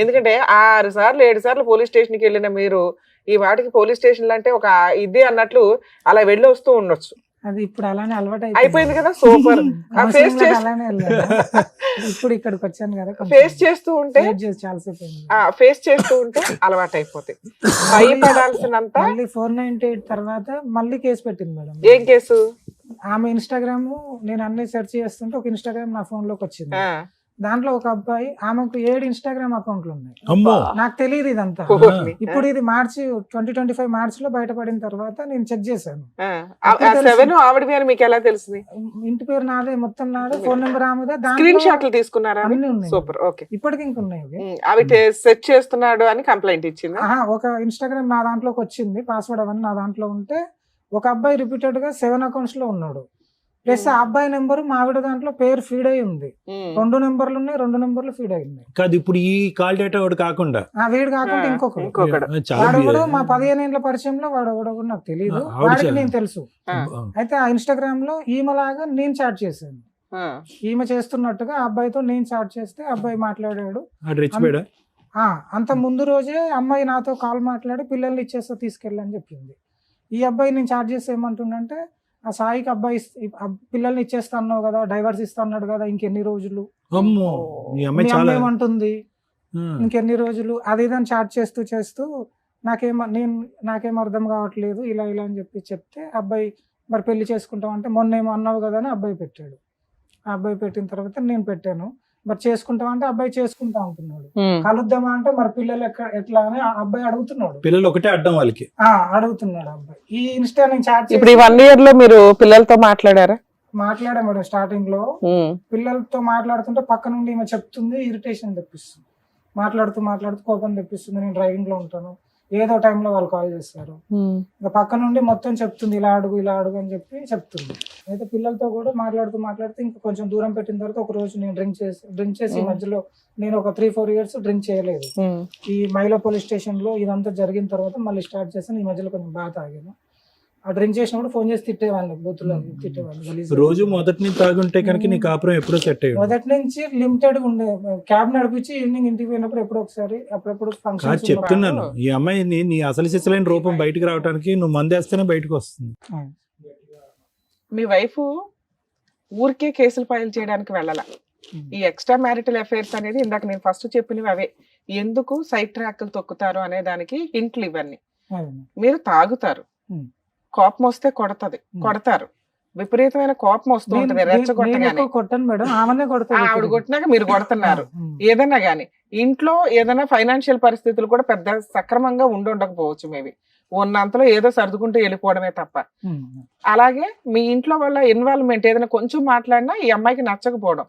ఎందుకంటే 6 సార్లు 7 సార్లు పోలీస్ స్టేషన్కి వెళ్ళిన మీరు ఈ వాటికి పోలీస్ స్టేషన్లు అంటే ఒక ఇదే అన్నట్లు అలా వెళ్ళి వస్తూ ఉండొచ్చు. అది ఇప్పుడు అలానే అలవాటు అయిపోయింది కదా. సూపర్. ఇప్పుడు ఇక్కడికి వచ్చాను కదా, ఫేస్ చేస్తూ ఉంటే ఫేస్ చేస్తూ ఉంటే అలవాటు అయిపోతాయి. భయపడాల్సినంత. 498 తర్వాత మళ్ళీ కేసు పెట్టింది మేడం. ఏం కేసు? ఆమె ఇన్స్టాగ్రామ్ నేను అన్ని సెర్చ్ చేస్తుంటే ఒక ఇన్స్టాగ్రామ్ నా ఫోన్ లోకి వచ్చింది. దాంట్లో ఒక అబ్బాయి, ఆమెకు 7 ఇన్స్టాగ్రామ్ అకౌంట్లు ఉన్నాయి. నాకు తెలియదు ఇదంతా. ఇప్పుడు ఇది మార్చి 2025 మార్చిలో బయటపడిన తర్వాత నేను చెక్ చేశాను. మీకు ఎలా తెలిసింది? ఇంటి పేరు నాదే, మొత్తం నాదే, ఫోన్ నెంబర్ ఆమెదే. స్క్రీన్ షాట్లు తీసుకున్నారా? అన్ని ఉన్నాయి. సూపర్. ఓకే, ఇప్పటికి ఇంకున్నాయి. అవి సెర్చ్ చేస్తున్నాడు అని కంప్లైంట్ ఇచ్చింది. ఒక ఇన్స్టాగ్రామ్ నా దాంట్లోకి వచ్చింది, పాస్వర్డ్ అవన్నీ నా దాంట్లో ఉంటే ఒక అబ్బాయి రిపీటెడ్ గా 7 అకౌంట్స్ లో ఉన్నాడు. ప్లస్ ఆ అబ్బాయి నెంబర్ మా ఆవిడ దాంట్లో పేరు ఫీడ్ అయి ఉంది. 2 నెంబర్లు ఉన్నాయి, 2 నెంబర్లు ఫీడ్ అయి ఉన్నాయి. కాదు, ఇప్పుడు ఈ కాల్ డేటా వాడు కాకుండా వీడు కాకుండా ఇంకొకడు వాడు కూడా మా 15 ఏళ్ల పరిచయంలో వాడు కూడా నాకు తెలియదు, వాడికి నేను తెలుసు. అయితే ఆ ఇన్స్టాగ్రామ్ లో ఈమెలాగా నేను చాట్ చేశాను, ఈమె చేస్తున్నట్టుగా ఆ అబ్బాయితో నేను చాట్ చేస్తే అబ్బాయి మాట్లాడాడు. అంత ముందు రోజే అమ్మాయి నాతో కాల్ మాట్లాడి పిల్లల్ని ఇచ్చేస్తా తీసుకెళ్ళని చెప్పింది. ఈ అబ్బాయి నేను చాట్ చేస్తే ఏమంటుండంటే, ఆ సాయికి అబ్బాయి పిల్లల్ని ఇచ్చేస్తా అన్నావు కదా, డైవర్స్ ఇస్తా అన్నాడు కదా, ఇంకెన్ని రోజులు ఏమంటుంది, ఇంకెన్ని రోజులు, అది ఇదని చాట్ చేస్తూ నాకేం అర్థం కావట్లేదు, ఇలా అని చెప్తే అబ్బాయి మరి పెళ్లి చేసుకుంటాం అంటే మొన్నేమో అన్నావు కదా అని అబ్బాయి పెట్టాడు. ఆ అబ్బాయి పెట్టిన తర్వాత నేను పెట్టాను. మరి చేసుకుంటాం అంటే అబ్బాయి చేసుకుంటా అంటున్నాడు. కలుద్దామా అంటే మరి పిల్లలు ఎట్లా అని అబ్బాయి అడుగుతున్నాడు. పిల్లలు ఒకటే అడ్డం వాళ్ళకి అడుగుతున్నాడు అబ్బాయి. ఈ ఇన్స్టా నేను చాట్ ఇప్పుడు 1 year లో మీరు పిల్లలతో మాట్లాడారా? మాట్లాడా మేడం. స్టార్టింగ్ లో పిల్లలతో మాట్లాడుతుంటే పక్క నుండి ఈమె చెప్తుంది, ఇరిటేషన్ తెప్పిస్తుంది, మాట్లాడుతూ కోపం తెప్పిస్తుంది. నేను డ్రైవింగ్ లో ఉంటాను, ఏదో టైంలో వాళ్ళు కాల్ చేస్తారు, ఇంకా పక్క నుండి మొత్తం చెప్తుంది, ఇలా అడుగు అని చెప్తుంది. అయితే పిల్లలతో కూడా మాట్లాడుతూ ఇంకా కొంచెం దూరం పెట్టిన తర్వాత ఒక రోజు నేను డ్రింక్ చేసి మధ్యలో నేను ఒక 3-4 years డ్రింక్ చేయలేదు. ఈ మైలా పోలీస్ స్టేషన్ లో ఇదంతా జరిగిన తర్వాత మళ్ళీ స్టార్ట్ చేశాను. ఈ మధ్యలో కొంచెం బాగా తాగాను. ఆ డ్రింక్ చేసినప్పుడు ఫోన్ చేసి తిట్టేవాళ్ళు, బూతులు తిట్టేవాళ్ళు గలీజ్గా. రోజు మొదటి నుంచి తాగుంటే కనుక నీ కాపురం ఎప్పుడో సెట్ అయ్యి మొదటి నుంచి లిమిటెడ్ ఉండే, క్యాబ్ నడిపించి ఈవినింగ్ ఇంటికి పోయినప్పుడు ఎప్పుడో ఒకసారి, అప్పుడప్పుడు కాదు ఫంక్షన్ చెప్తున్నాను, ఈ అమ్మాయిని నీ అసలు సిసలైన రూపం బయటికి రావడానికి నువ్వు మందేస్తేనే బయటకు వస్తుంది. మీ వైఫ్ ఊరికే కేసులు ఫైల్ చేయడానికి వెళ్ళాల. ఈ ఎక్స్ట్రా మ్యారిటల్ అఫైర్స్ అనేది ఇందాక నేను ఫస్ట్ చెప్పినవి అవే. ఎందుకు సైడ్ ట్రాక్లు తొక్కుతారు అనే దానికి హింట్లు ఇవన్నీ. మీరు తాగుతారు, కోపం వస్తే కొడతారు, విపరీతమైన కోపం వస్తూ ఉంటుంది, రెచ్చగొట్టగానే. కొట్టాను మేడం, ఆమెనే కొడతాను. ఆవిడ కొట్టినాక మీరు కొడుతున్నారు. ఏదన్నా గానీ ఇంట్లో ఏదైనా ఫైనాన్షియల్ పరిస్థితులు కూడా పెద్ద సక్రమంగా ఉండకపోవచ్చు, మేబీ ఉన్నంతలో ఏదో సర్దుకుంటూ వెళ్ళిపోవడమే తప్ప. అలాగే మీ ఇంట్లో వాళ్ళ ఇన్వాల్వ్మెంట్ ఏదైనా కొంచెం మాట్లాడినా ఈ అమ్మాయికి నచ్చకపోవడం,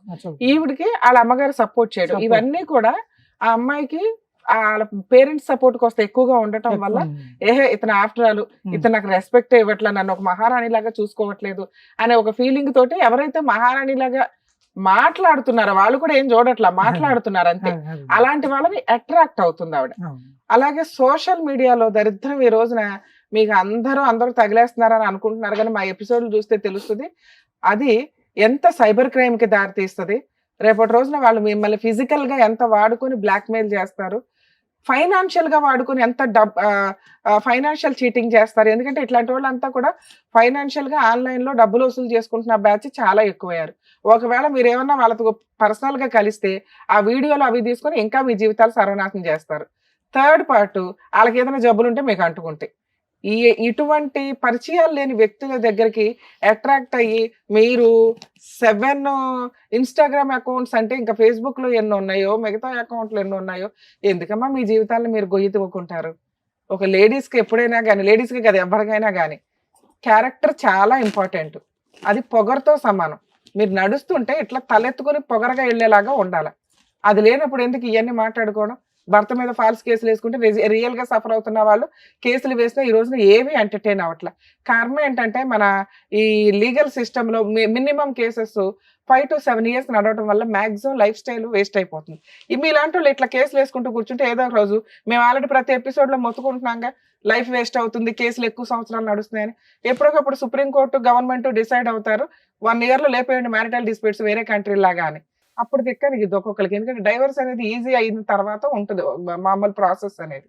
ఈవిడికి వాళ్ళ అమ్మగారు సపోర్ట్ చేయడం, ఇవన్నీ కూడా ఆ అమ్మాయికి వాళ్ళ పేరెంట్స్ సపోర్ట్ కోస్తా ఎక్కువగా ఉండటం వల్ల ఇతను ఆఫ్టర్ ఆల్ ఇతను నాకు రెస్పెక్ట్ ఇవ్వట్లేదు, నన్ను ఒక మహారాణి లాగా చూసుకోవట్లేదు అనే ఒక ఫీలింగ్ తోటి ఎవరైతే మహారాణి లాగా మాట్లాడుతున్నారో వాళ్ళు కూడా ఏం చూడట్లా, మాట్లాడుతున్నారు అంతే. అలాంటి వాళ్ళని అట్రాక్ట్ అవుతుంది ఆవిడ. అలాగే సోషల్ మీడియాలో దరిద్రం ఈ రోజున మీకు అందరూ తగిలేస్తున్నారని అనుకుంటున్నారు, కానీ మా ఎపిసోడ్లు చూస్తే తెలుస్తుంది అది ఎంత సైబర్ క్రైమ్ కి దారి తీస్తుంది. రేపటి రోజున వాళ్ళు మిమ్మల్ని ఫిజికల్ గా ఎంత వాడుకొని బ్లాక్మెయిల్ చేస్తారు, ఫైనాన్షియల్ గా వాడుకొని ఎంత ఫైనాన్షియల్ చీటింగ్ చేస్తారు. ఎందుకంటే ఇట్లాంటి వాళ్ళంతా కూడా ఫైనాన్షియల్ గా ఆన్లైన్ లో డబ్బులు వసూలు చేసుకుంటున్న బ్యాచ్ చాలా ఎక్కువయ్యారు. ఒకవేళ మీరు ఏమన్నా వాళ్ళతో పర్సనల్ గా కలిస్తే ఆ వీడియోలు అవి తీసుకొని ఇంకా మీ జీవితాలు సర్వనాశనం చేస్తారు. థర్డ్ పార్ట్ వాళ్ళకి ఏదైనా జబ్బులు ఉంటే మీకు అంటుకుంటాయి. ఇటువంటి పరిచయాలు లేని వ్యక్తుల దగ్గరికి అట్రాక్ట్ అయ్యి మీరు 7 ఇన్స్టాగ్రామ్ అకౌంట్స్ అంటే ఇంకా ఫేస్బుక్ లో ఎన్ని ఉన్నాయో, మిగతా అకౌంట్లు ఎన్ని ఉన్నాయో, ఎందుకమ్మా మీ జీవితాలను మీరు గొయ్యి తవ్వుకుంటారు? ఒక లేడీస్ కి ఎప్పుడైనా కానీ, లేడీస్ కి కదా ఎవరికైనా కానీ క్యారెక్టర్ చాలా ఇంపార్టెంట్. అది పొగరుతో సమానం. మీరు నడుస్తుంటే ఇట్లా తలెత్తుకొని పొగరగా వెళ్ళేలాగా ఉండాలి. అది లేనప్పుడు ఎందుకు ఇవన్నీ మాట్లాడుకోవడం? భర్త మీద ఫాల్స్ కేసులు వేసుకుంటే రియల్ గా సఫర్ అవుతున్న వాళ్ళు కేసులు వేసినా ఈ రోజున ఏమీ ఎంటర్టైన్ అవ్వట్లే. కారణం ఏంటంటే మన ఈ లీగల్ సిస్టమ్ లో మినిమం కేసెస్ 5 to 7 years నడవడం వల్ల మాక్సిమం లైఫ్ స్టైల్ వేస్ట్ అయిపోతుంది. మీలాంటి వాళ్ళు ఇట్లా కేసులు వేసుకుంటూ కూర్చుంటే ఏదో ఒక రోజు మేము ఆల్రెడీ ప్రతి ఎపిసోడ్ లో మొత్తుకుంటున్నాగా లైఫ్ వేస్ట్ అవుతుంది, కేసులు ఎక్కువ సంవత్సరాలు నడుస్తున్నాయని. ఎప్పటికప్పుడు సుప్రీంకోర్టు గవర్నమెంట్ డిసైడ్ అవుతారు 1 year లో లేపేయండి మ్యారిటల్ డిస్ప్యూట్స్ వేరే కంట్రీ లాగా అని. అప్పుడు దిక్కని ఇది ఒక్కొక్కరికి. ఎందుకంటే డైవర్స్ అనేది ఈజీ అయిన తర్వాత ఉంటుంది మామూలు ప్రాసెస్ అనేది.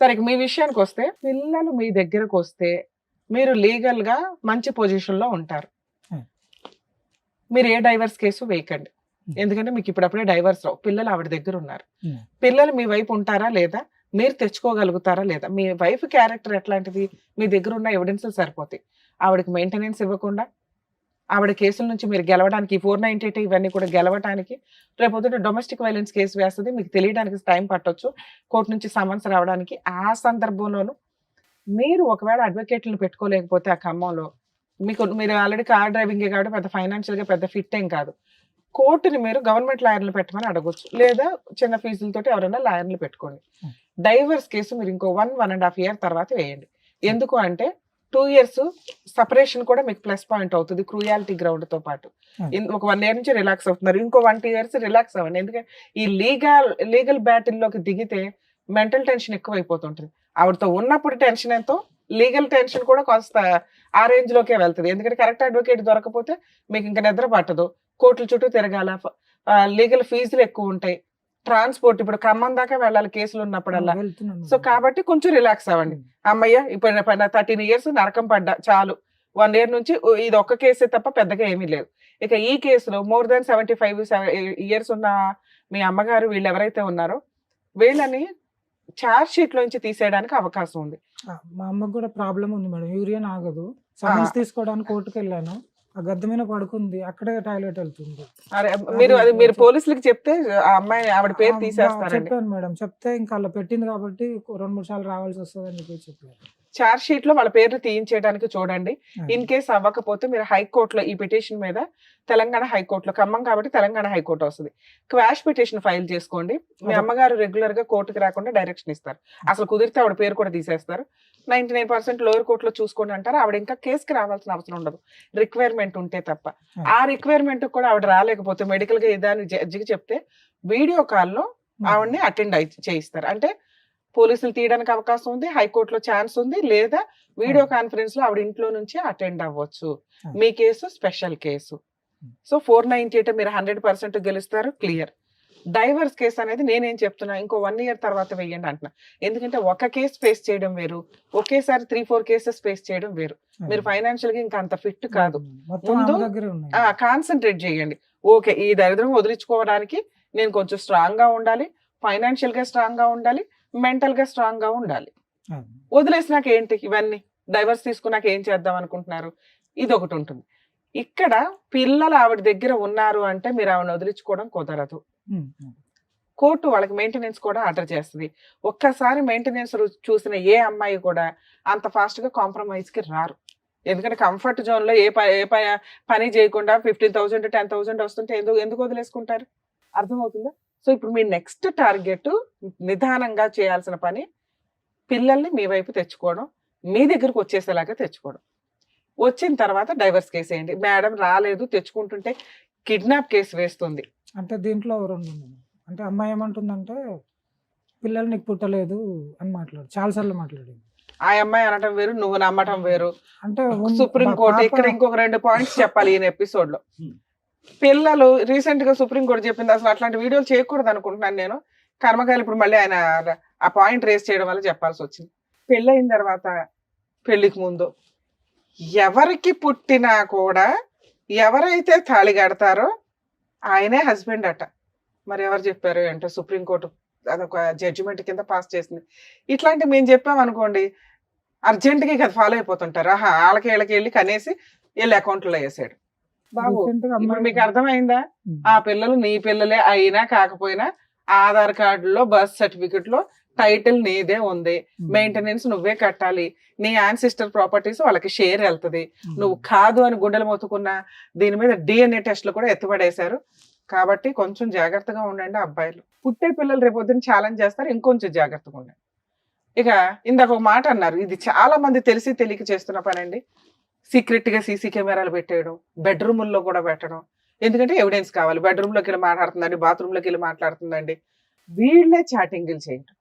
సరే మీ విషయానికి వస్తే, పిల్లలు మీ దగ్గరకు వస్తే మీరు లీగల్ గా మంచి పొజిషన్ లో ఉంటారు. మీరు ఏ డైవర్స్ కేసు వేయకండి, ఎందుకంటే మీకు ఇప్పుడప్పుడే డైవర్స్ రావు. పిల్లలు ఆవిడ దగ్గర ఉన్నారు. పిల్లలు మీ వైపు ఉంటారా లేదా, మీరు తెచ్చుకోగలుగుతారా లేదా, మీ వైఫ్ క్యారెక్టర్ ఎట్లాంటిది, మీ దగ్గర ఉన్న ఎవిడెన్స్ సరిపోతాయి. ఆవిడకి మెయింటెనెన్స్ ఇవ్వకుండా ఆవిడ కేసుల నుంచి మీరు గెలవడానికి 498 ఇవన్నీ కూడా గెలవడానికి రేపొద్దుట డొమెస్టిక్ వైలెన్స్ కేసు వేస్తుంది, మీకు తెలియడానికి టైం పట్టొచ్చు, కోర్టు నుంచి సమన్స్ రావడానికి. ఆ సందర్భంలోనూ మీరు ఒకవేళ అడ్వకేట్లను పెట్టుకోలేకపోతే ఆ ఖమ్మంలో మీరు ఆల్రెడీ కార్ డ్రైవింగ్ కాబట్టి పెద్ద ఫైనాన్షియల్ గా పెద్ద ఫిట్ ఏం కాదు, కోర్టుని మీరు గవర్నమెంట్ లాయర్లు పెట్టమని అడగొచ్చు, లేదా చిన్న ఫీజులతో ఎవరైనా లాయర్లు పెట్టుకోండి. డైవర్స్ కేసు మీరు ఇంకో 1.5 years తర్వాత వేయండి. ఎందుకు అంటే 2 years సపరేషన్ కూడా మీకు ప్లస్ పాయింట్ అవుతుంది క్రూయాలిటీ గ్రౌండ్ తో పాటు. ఒక 1 year నుంచి రిలాక్స్ అవుతున్నారు, ఇంకో 1-2 years రిలాక్స్ అవ్వండి. ఎందుకంటే ఈ లీగల్ బ్యాటిల్లోకి దిగితే మెంటల్ టెన్షన్ ఎక్కువ అయిపోతుంటుంది. ఆవిడతో ఉన్నప్పుడు టెన్షన్ ఎంతో, లీగల్ టెన్షన్ కూడా కొంత ఆ రేంజ్ లోకే వెళ్తుంది. ఎందుకంటే కరెక్ట్ అడ్వకేట్ దొరకపోతే మీకు ఇంకా నిద్ర పట్టదు, కోర్టుల చుట్టూ తిరగాల, లీగల్ ఫీజులు ఎక్కువ ఉంటాయి, ట్రాన్స్పోర్ట్ ఇప్పుడు ఖమ్మం దాకా వెళ్ళాలి కేసులు ఉన్నప్పుడల్లా. సో కాబట్టి కొంచెం రిలాక్స్ అవ్వండి. అమ్మయ్య ఇప్పుడు 13 years నరకం పడ్డా చాలు, 1 year నుంచి ఇది ఒక్క కేసే తప్ప పెద్దగా ఏమీ లేదు. ఇక ఈ కేసులో more than 75 years ఉన్న మీ అమ్మగారు వీళ్ళు ఎవరైతే ఉన్నారో వీళ్ళని చార్జ్ షీట్ లోంచి తీసేయడానికి అవకాశం ఉంది. మా అమ్మకు కూడా ప్రాబ్లం ఉంది మేడం, యూరియన్ ఆగదు. సమన్స్ తీసుకోవడానికి కోర్టుకు వెళ్ళాను, ఆ గద్దె మీద పడుకుంది, అక్కడే టాయిలెట్ వెళ్తుంది. మీరు పోలీసులకు చెప్తే ఆ అమ్మాయి ఆవిడ పేరు తీసేస్తారండి. చెప్పాను మేడం, చెప్తే ఇంకా అలా పెట్టింది కాబట్టి 2-3 సార్లు రావాల్సి వస్తుంది అని చెప్పారు. చార్జ్ షీట్ లో వాళ్ళ పేర్లు తీయించేయడానికి చూడండి. ఇన్ కేసు అవ్వకపోతే మీరు హైకోర్టులో ఈ పిటిషన్ మీద తెలంగాణ హైకోర్టులో, ఖమ్మం కాబట్టి తెలంగాణ హైకోర్టు వస్తుంది, క్వాష్ పిటిషన్ ఫైల్ చేసుకోండి. మీ అమ్మగారు రెగ్యులర్ గా కోర్టుకి రాకుండా డైరెక్షన్ ఇస్తారు. అసలు కుదిరితే ఆవిడ పేరు కూడా తీసేస్తారు. 99% లోయర్ కోర్టులో చూసుకోండి అంటారు. ఆవిడ ఇంకా కేసుకి రావాల్సిన అవసరం ఉండదు, రిక్వైర్మెంట్ ఉంటే తప్ప. ఆ రిక్వైర్మెంట్ కూడా ఆవిడ రాలేకపోతే మెడికల్ గా ఏదాన్ని జడ్జికి చెప్తే వీడియో కాల్లో ఆవిడని అటెండ్ చేయిస్తారు. అంటే పోలీసులు తీయడానికి అవకాశం ఉంది, హైకోర్టులో ఛాన్స్ ఉంది, లేదా వీడియో కాన్ఫరెన్స్ లో ఆవిడ ఇంట్లో నుంచి అటెండ్ అవ్వచ్చు. మీ కేసు స్పెషల్ కేసు. సో 498 మీరు 100% గెలుస్తారు, క్లియర్. డైవర్స్ కేసు అనేది నేనేం చెప్తున్నా, ఇంకో 1 year తర్వాత వెయ్యండి అంటున్నా. ఎందుకంటే ఒక కేసు ఫేస్ చేయడం వేరు, ఒకేసారి 3-4 కేసెస్ ఫేస్ చేయడం వేరు. మీరు ఫైనాన్షియల్ గా ఇంకా అంత ఫిట్ కాదు. మొత్తం ముందు ఆమె దగ్గరే ఉన్నాయి. కాన్సన్ట్రేట్ చేయండి. ఓకే, ఈ దరిద్రం వదిలించుకోవడానికి నేను కొంచెం స్ట్రాంగ్ గా ఉండాలి, ఫైనాన్షియల్ గా స్ట్రాంగ్ గా ఉండాలి, మెంటల్ గా స్ట్రాంగ్ గా ఉండాలి. వదిలేసినాక ఏంటి, ఇవన్నీ డైవర్స్ తీసుకున్నాక ఏం చేద్దాం అనుకుంటున్నారు, ఇది ఒకటి ఉంటుంది. ఇక్కడ పిల్లలు ఆవిడ దగ్గర ఉన్నారు అంటే మీరు ఆవిడ వదిలించుకోవడం కుదరదు. కోర్టు వాళ్ళకి మెయింటెనెన్స్ కూడా ఆర్డర్ చేస్తుంది. ఒక్కసారి మెయింటెనెన్స్ చూసిన ఏ అమ్మాయి కూడా అంత ఫాస్ట్ గా కాంప్రమైజ్ కి రారు. ఎందుకంటే కంఫర్ట్ జోన్ లో ఏ పని చేయకుండా 15,000 10,000 వస్తుంటే ఎందుకు వదిలేసుకుంటారు, అర్థమవుతుందా? సో ఇప్పుడు మీ నెక్స్ట్ టార్గెట్ నిదానంగా చేయాల్సిన పని పిల్లల్ని మీ వైపు తెచ్చుకోవడం, మీ దగ్గరకు వచ్చేసేలాగా తెచ్చుకోవడం. వచ్చిన తర్వాత డైవర్స్ కేసు వేయండి. మేడం రాలేదు, తెచ్చుకుంటుంటే కిడ్నాప్ కేసు వేస్తుంది. అంటే దీంట్లో 2 ఉన్నాయి. అంటే అమ్మాయి ఏమంటుందంటే పిల్లలు నీకు పుట్టలేదు అని చాలాసార్లు మాట్లాడింది. ఆ అమ్మాయి అనటం వేరు, నువ్వు నమ్మటం వేరు. అంటే సుప్రీం కోర్టు ఇక్కడ ఇంకొక 2 పాయింట్స్ చెప్పాలి ఈయన ఎపిసోడ్ లో. పిల్లలు రీసెంట్ గా సుప్రీం కోర్టు చెప్పింది అసలు అట్లాంటి వీడియోలు చేయకూడదు అనుకుంటున్నాను నేను. కర్మకాయలు ఇప్పుడు మళ్ళీ ఆయన ఆ పాయింట్ రేస్ చేయడం వల్ల చెప్పాల్సి వచ్చింది. పెళ్ళయిన తర్వాత పెళ్లికి ముందు ఎవరికి పుట్టినా కూడా ఎవరైతే తాళి కడతారో ఆయనే హస్బెండ్ అట. మరి ఎవరు చెప్పారు అంటే సుప్రీంకోర్టు అదొక జడ్జిమెంట్ కింద పాస్ చేసింది. ఇట్లాంటి మేము చెప్పాం అనుకోండి, అర్జెంట్గా కదా ఫాలో అయిపోతుంటారు. వాళ్ళకి వీళ్ళకి వెళ్ళి కనేసి వీళ్ళ అకౌంట్లో వేసాడు. బాబు ఇప్పుడు మీకు అర్థమైందా? ఆ పిల్లలు నీ పిల్లలే అయినా కాకపోయినా ఆధార్ కార్డులో బర్త్ సర్టిఫికెట్ లో టైటిల్ నీదే ఉంది, మెయింటెనెన్స్ నువ్వే కట్టాలి, నీ యాన్సిస్టర్ ప్రాపర్టీస్ వాళ్ళకి షేర్ వెళ్తుంది. నువ్వు కాదు అని గుండెలు మొత్తుకున్నా దీని మీద DNA టెస్ట్లు కూడా ఎత్తిపడేశారు. కాబట్టి కొంచెం జాగ్రత్తగా ఉండండి అబ్బాయిలు. పుట్టే పిల్లలు రేపొద్దున ఛాలెంజ్ చేస్తారు, ఇంకొంచెం జాగ్రత్తగా ఉండండి. ఇక ఇందాక ఒక మాట అన్నారు, ఇది చాలా మంది తెలిసి తెలియక చేస్తున్న పని అండి. సీక్రెట్ గా సీసీ కెమెరాలు పెట్టేయడం, బెడ్రూముల్లో కూడా పెట్టడం. ఎందుకంటే ఎవిడెన్స్ కావాలి. బెడ్రూమ్లోకి వెళ్ళి మాట్లాడుతుందండి, బాత్రూంలోకి వెళ్ళి మాట్లాడుతుందండి, వీళ్ళే చాటింగ్లు చేయటం.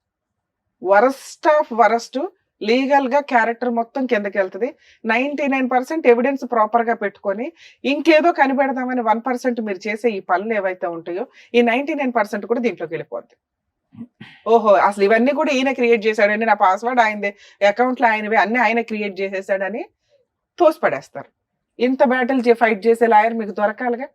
Worst of worst. లీగల్ గా క్యారెక్టర్ మొత్తం కిందకి వెళ్తుంది. 99% ఎవిడెన్స్ ప్రాపర్ గా పెట్టుకొని ఇంకేదో కనిపెడదామని 1% మీరు చేసే ఈ పనులు ఏవైతే ఉంటాయో ఈ 99% కూడా దీంట్లోకి వెళ్ళిపోద్ది. ఓహో అసలు ఇవన్నీ కూడా ఈయన క్రియేట్ చేశాడండి, నా పాస్వర్డ్ ఆయనదే, అకౌంట్లో ఆయనవే, అన్ని ఆయన క్రియేట్ చేసేసాడని తోసిపడేస్తారు. ఇంత బ్యాటిల్ ఫైట్ చేసే లాయర్ మీకు దొరకాలిగా.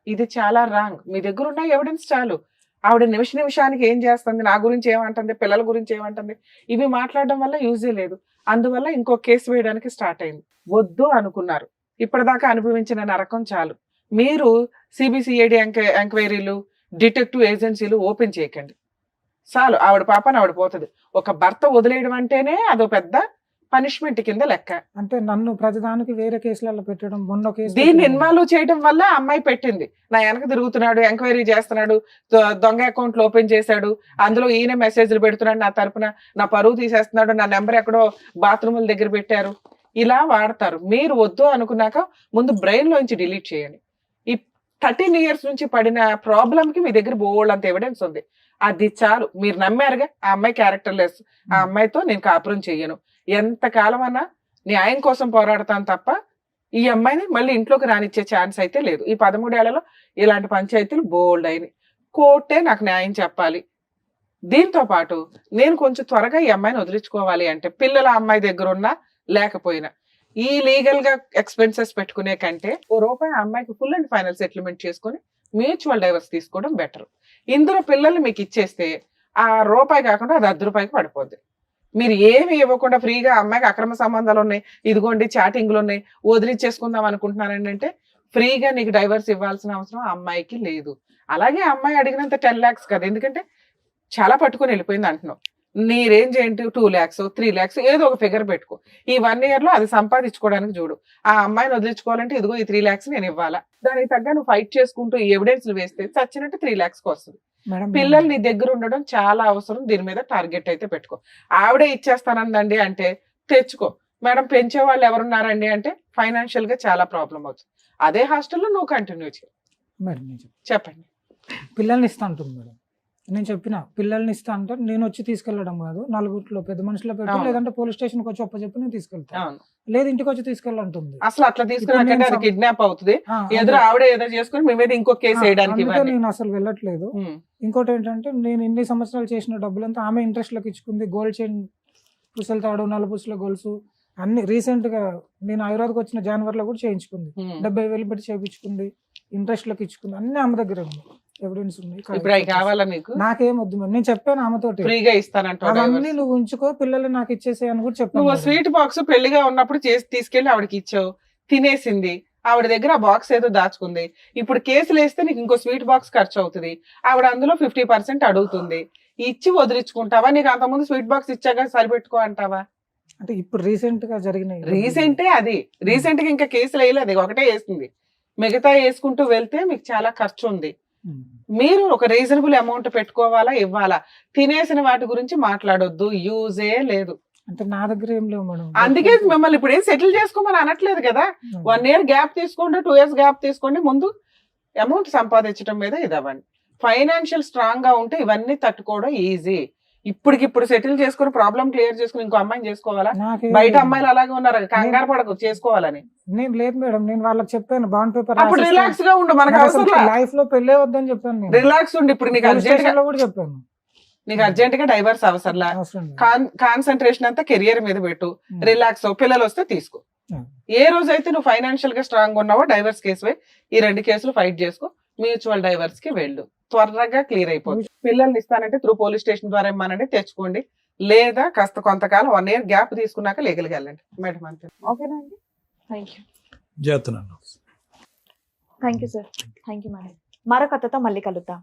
ఇది చాలా రాంగ్. మీ దగ్గర ఉన్న ఎవిడెన్స్ చాలు. ఆవిడ నిమిషానికి ఏం చేస్తుంది, నా గురించి ఏమంటుంది, పిల్లల గురించి ఏమంటుంది, ఇవి మాట్లాడడం వల్ల యూజే లేదు. అందువల్ల ఇంకో కేసు వేయడానికి స్టార్ట్ అయింది. వద్దు అనుకున్నారు, ఇప్పటిదాకా అనుభవించిన నరకం చాలు. మీరు సిబిసిఐడి ఎంక్వైరీలు, డిటెక్టివ్ ఏజెన్సీలు ఓపెన్ చేయకండి. చాలు, ఆవిడ పాపని ఆవిడ పోతుంది. ఒక భర్త వదిలేయడం అంటేనే అదో పెద్ద పనిష్మెంట్ కింద లెక్క. అంటే నన్ను ప్రతిదానికి వేరే కేసులలో పెట్టడం, మొన్న కేసు దీన్ని ఇన్వాల్వ్ చేయడం వల్ల అమ్మాయి పెట్టింది. నా వెనక తిరుగుతున్నాడు, ఎంక్వైరీ చేస్తున్నాడు, దొంగ అకౌంట్లు ఓపెన్ చేశాడు, అందులో ఈయన మెసేజ్లు పెడుతున్నాడు, నా తరపున నా పరువు తీసేస్తున్నాడు, నా నెంబర్ ఎక్కడో బాత్రూముల దగ్గర పెట్టారు, ఇలా వాడతారు. మీరు వద్దు అనుకున్నాక ముందు బ్రెయిన్ లోంచి డిలీట్ చేయండి. ఈ 13 years నుంచి పడిన ప్రాబ్లం కి మీ దగ్గర బోల్డ్ అంత ఎవిడెన్స్ ఉంది. అది చాలు. మీరు నమ్మారుగా ఆ అమ్మాయి క్యారెక్టర్ లెస్, ఆ అమ్మాయితో నేను కాపురం చెయ్యను, ఎంతకాలం అన్నా న్యాయం కోసం పోరాడతాను తప్ప ఈ అమ్మాయిని మళ్ళీ ఇంట్లోకి రానిచ్చే ఛాన్స్ అయితే లేదు. ఈ 13 ఏళ్లలో ఇలాంటి పంచాయతీలు బోల్డ్ అయినాయి. కోర్టే నాకు న్యాయం చెప్పాలి. దీంతో పాటు నేను కొంచెం త్వరగా ఈ అమ్మాయిని వదిలించుకోవాలి అంటే పిల్లల అమ్మాయి దగ్గర ఉన్నా లేకపోయినా ఈ లీగల్ గా ఎక్స్పెన్సెస్ పెట్టుకునే కంటే ₹1 అమ్మాయికి ఫుల్ అండ్ ఫైనల్ సెటిల్మెంట్ చేసుకుని మ్యూచువల్ డైవర్స్ తీసుకోవడం బెటర్. ఇందులో పిల్లల్ని మీకు ఇచ్చేస్తే ఆ ₹1 కాకుండా అది ₹10 పడిపోద్ది. మీరు ఏమి ఇవ్వకుండా ఫ్రీగా అమ్మాయికి అక్రమ సంబంధాలు ఉన్నాయి, ఇదిగోండి చాటింగ్లు ఉన్నాయి, వదిలిచ్చేసుకుందాం అనుకుంటున్నానండి అంటే ఫ్రీగా నీకు డైవర్స్ ఇవ్వాల్సిన అవసరం ఆ అమ్మాయికి లేదు. అలాగే అమ్మాయి అడిగినంత 10 lakhs కదా, ఎందుకంటే చాలా పట్టుకొని వెళ్ళిపోయింది అంటున్నావు. నీ రేంజ్ ఏంటి, 2 lakhs 3 lakhs ఏదో ఒక ఫిగర్ పెట్టుకో. ఈ 1 year లో అది సంపాదించుకోవడానికి చూడు. ఆ అమ్మాయిని వదిలించుకోవాలంటే ఇదిగో ఈ 3 lakhs నేను ఇవ్వాలా, దానికి తగ్గ నువ్వు ఫైట్ చేసుకుంటూ ఈ ఎవిడెన్స్ వేస్తే చచ్చినట్టు 3 lakhs వస్తుంది. పిల్లలు నీ దగ్గర ఉండడం చాలా అవసరం. దీని మీద టార్గెట్ అయితే పెట్టుకో. ఆవిడే ఇచ్చేస్తానందండి అంటే తెచ్చుకో. మేడం పెంచే వాళ్ళు ఎవరున్నారండి అంటే ఫైనాన్షియల్ గా చాలా ప్రాబ్లం అవుతుంది. అదే హాస్టల్లో నువ్వు కంటిన్యూ చేయి. మేడం చెప్పండి. పిల్లల్ని ఇస్తా ఉంటుంది మేడం, నేను చెప్పిన పిల్లల్ని ఇస్తా అంటే నేను వచ్చి తీసుకెళ్లడం కాదు, నలుగురిలో పెద్ద మనుషులో పెట్టి అవును. లేదంటే పోలీస్ స్టేషన్ కి వచ్చి ఒప్పచెప్పి నేను తీసుకెళ్తాను, అవును. లేదు ఇంటికి వచ్చి తీసుకెళ్ళంటుంది. అసలు అట్లా తీసుకున్నాకంటే అది కిడ్నాప్ అవుతుంది. ఆ, ఎదురు అదే. ఆవిడ ఏదో చేసుకుని మీ మీద ఇంకో కేసు వేయడానికి అందుకే ఇవన్నీ. నేను అసలు వెళ్ళట్లేదు. ఉమ్. ఇంకోటి ఏంటంటే నేను ఇన్ని సంవత్సరాలు చేసిన డబ్బులంతా ఆమె ఇంట్రెస్ట్ లకు ఇచ్చుకుంది. గోల్డ్ చైన్, పుసల తాడు, నలుపుసల గొలుసు అన్ని రీసెంట్ గా నేను హైదరాబాద్కి వచ్చిన జనవరిలో కూడా చేయించుకుంది. ఉమ్. 70,000 పెట్టి చేయించుకుంది, ఇంట్రెస్ట్ లకు ఇచ్చుకుంది, అన్ని ఆమె దగ్గర ఉంది, ఎవిడెన్స్ ఉంది. ఇప్పుడు అవి కావాలా మీకు? నాకేం వద్దు మేడం, నేను చెప్పాను ఆమెతోటి ఫ్రీగా ఇస్తానంటావు అవన్నీ divorce. నువ్వు ఉంచుకో, పిల్లలు నాకు ఇచ్చేసే అని కూడా చెప్పాను నువ్వు మేడం. స్వీట్ బాక్స్ పెళ్లిగా ఉన్నప్పుడు చేసి తీసుకెళ్లి ఆవిడకి ఇచ్చావు, తినేసింది. ఆవిడ దగ్గర ఆ బాక్స్ ఏదో దాచుకుంది. ఇప్పుడు కేసులు వేస్తే నీకు ఇంకో స్వీట్ బాక్స్ ఖర్చు అవుతుంది. ఆవిడ అందులో 50% అడుగుతుంది. ఇచ్చి వదిలించుకుంటావా? నీకు అంతకుముందు స్వీట్ బాక్స్ ఇచ్చాక సరిపెట్టుకో అంటావా? అంటే ఇప్పుడు రీసెంట్ గా జరిగినాయి. రీసెంటే అది. రీసెంట్ గా ఇంకా కేసులు వేయలేదు, ఒకటే వేస్తుంది. మిగతా వేసుకుంటూ వెళ్తే మీకు చాలా ఖర్చు ఉంది. ఉమ్. మీరు ఒక రీజనబుల్ అమౌంట్ పెట్టుకోవాలా, ఇవ్వాలా. తినేసిన వాటి గురించి మాట్లాడొద్దు, యూజే లేదు. అంటే నా దగ్గర ఏం లేవు మేడం. అందుకే మిమ్మల్ని ఇప్పుడు ఏం సెటిల్ చేసుకోమని అనట్లేదు కదా. 1 year గ్యాప్ తీసుకోండి, 2 years గ్యాప్ తీసుకోండి. ముందు అమౌంట్ సంపాదించడం మీద ఇది అవ్వండి. ఫైనాన్షియల్ స్ట్రాంగ్ గా ఉంటే ఇవన్నీ తట్టుకోవడం ఈజీ. ఇప్పటికిప్పుడు సెటిల్ చేసుకుని ప్రాబ్లం క్లియర్ చేసుకుని ఇంకో అమ్మాయిని చేసుకోవాలా? నాకేం బయట లేదు. అమ్మాయిలు అలాగే ఉన్నారు, కంగారు పడకు చేసుకోవాలని. నేను లేదు మేడం, నేను వాళ్ళకి చెప్పాను బాండ్ పేపర్ అప్పుడు రిలాక్స్ గా ఉండు, మనకు అవసరం లైఫ్ లో పెళ్ళే వద్దని చెప్పాను నేను. రిలాక్స్ ఉండి. ఇప్పుడు నీకు పోలీస్ అర్జెంట్ గా స్టేషన్ లో కూడా చెప్పాను. డైవర్స్ అవసరంలా. అవసరం లేదు. కాన్సన్ట్రేషన్ అంతా కెరియర్ మీద పెట్టు, రిలాక్స్ అవ్వు, పిల్లలు వస్తే తీసుకో. Hmm. ఏ రోజైతే నువ్వు ఫైనాన్షియల్ గా స్ట్రాంగ్ ఉన్నావో డైవర్స్ కేసు ఈ 2 కేసులు ఫైట్ చేసుకో, మ్యూచువల్ డైవర్స్ కి వెళ్ళు, త్వరగా క్లియర్ అయిపోతుంది. పిల్లల్ని ఇస్తానంటే త్రూ పోలీస్ స్టేషన్ ద్వారా ఇమ్మనండి, తెచ్చుకోండి. లేదా కాస్త కొంతకాలం 1 year గ్యాప్ తీసుకున్నాక లీగల్గా వెళ్ళండి మేడం. అంతే. ఓకేనా అండి? Thank you. చేస్తున్నాను. Thank you sir. Thank you madam. మరో కథతో మళ్ళీ కలుద్దాం.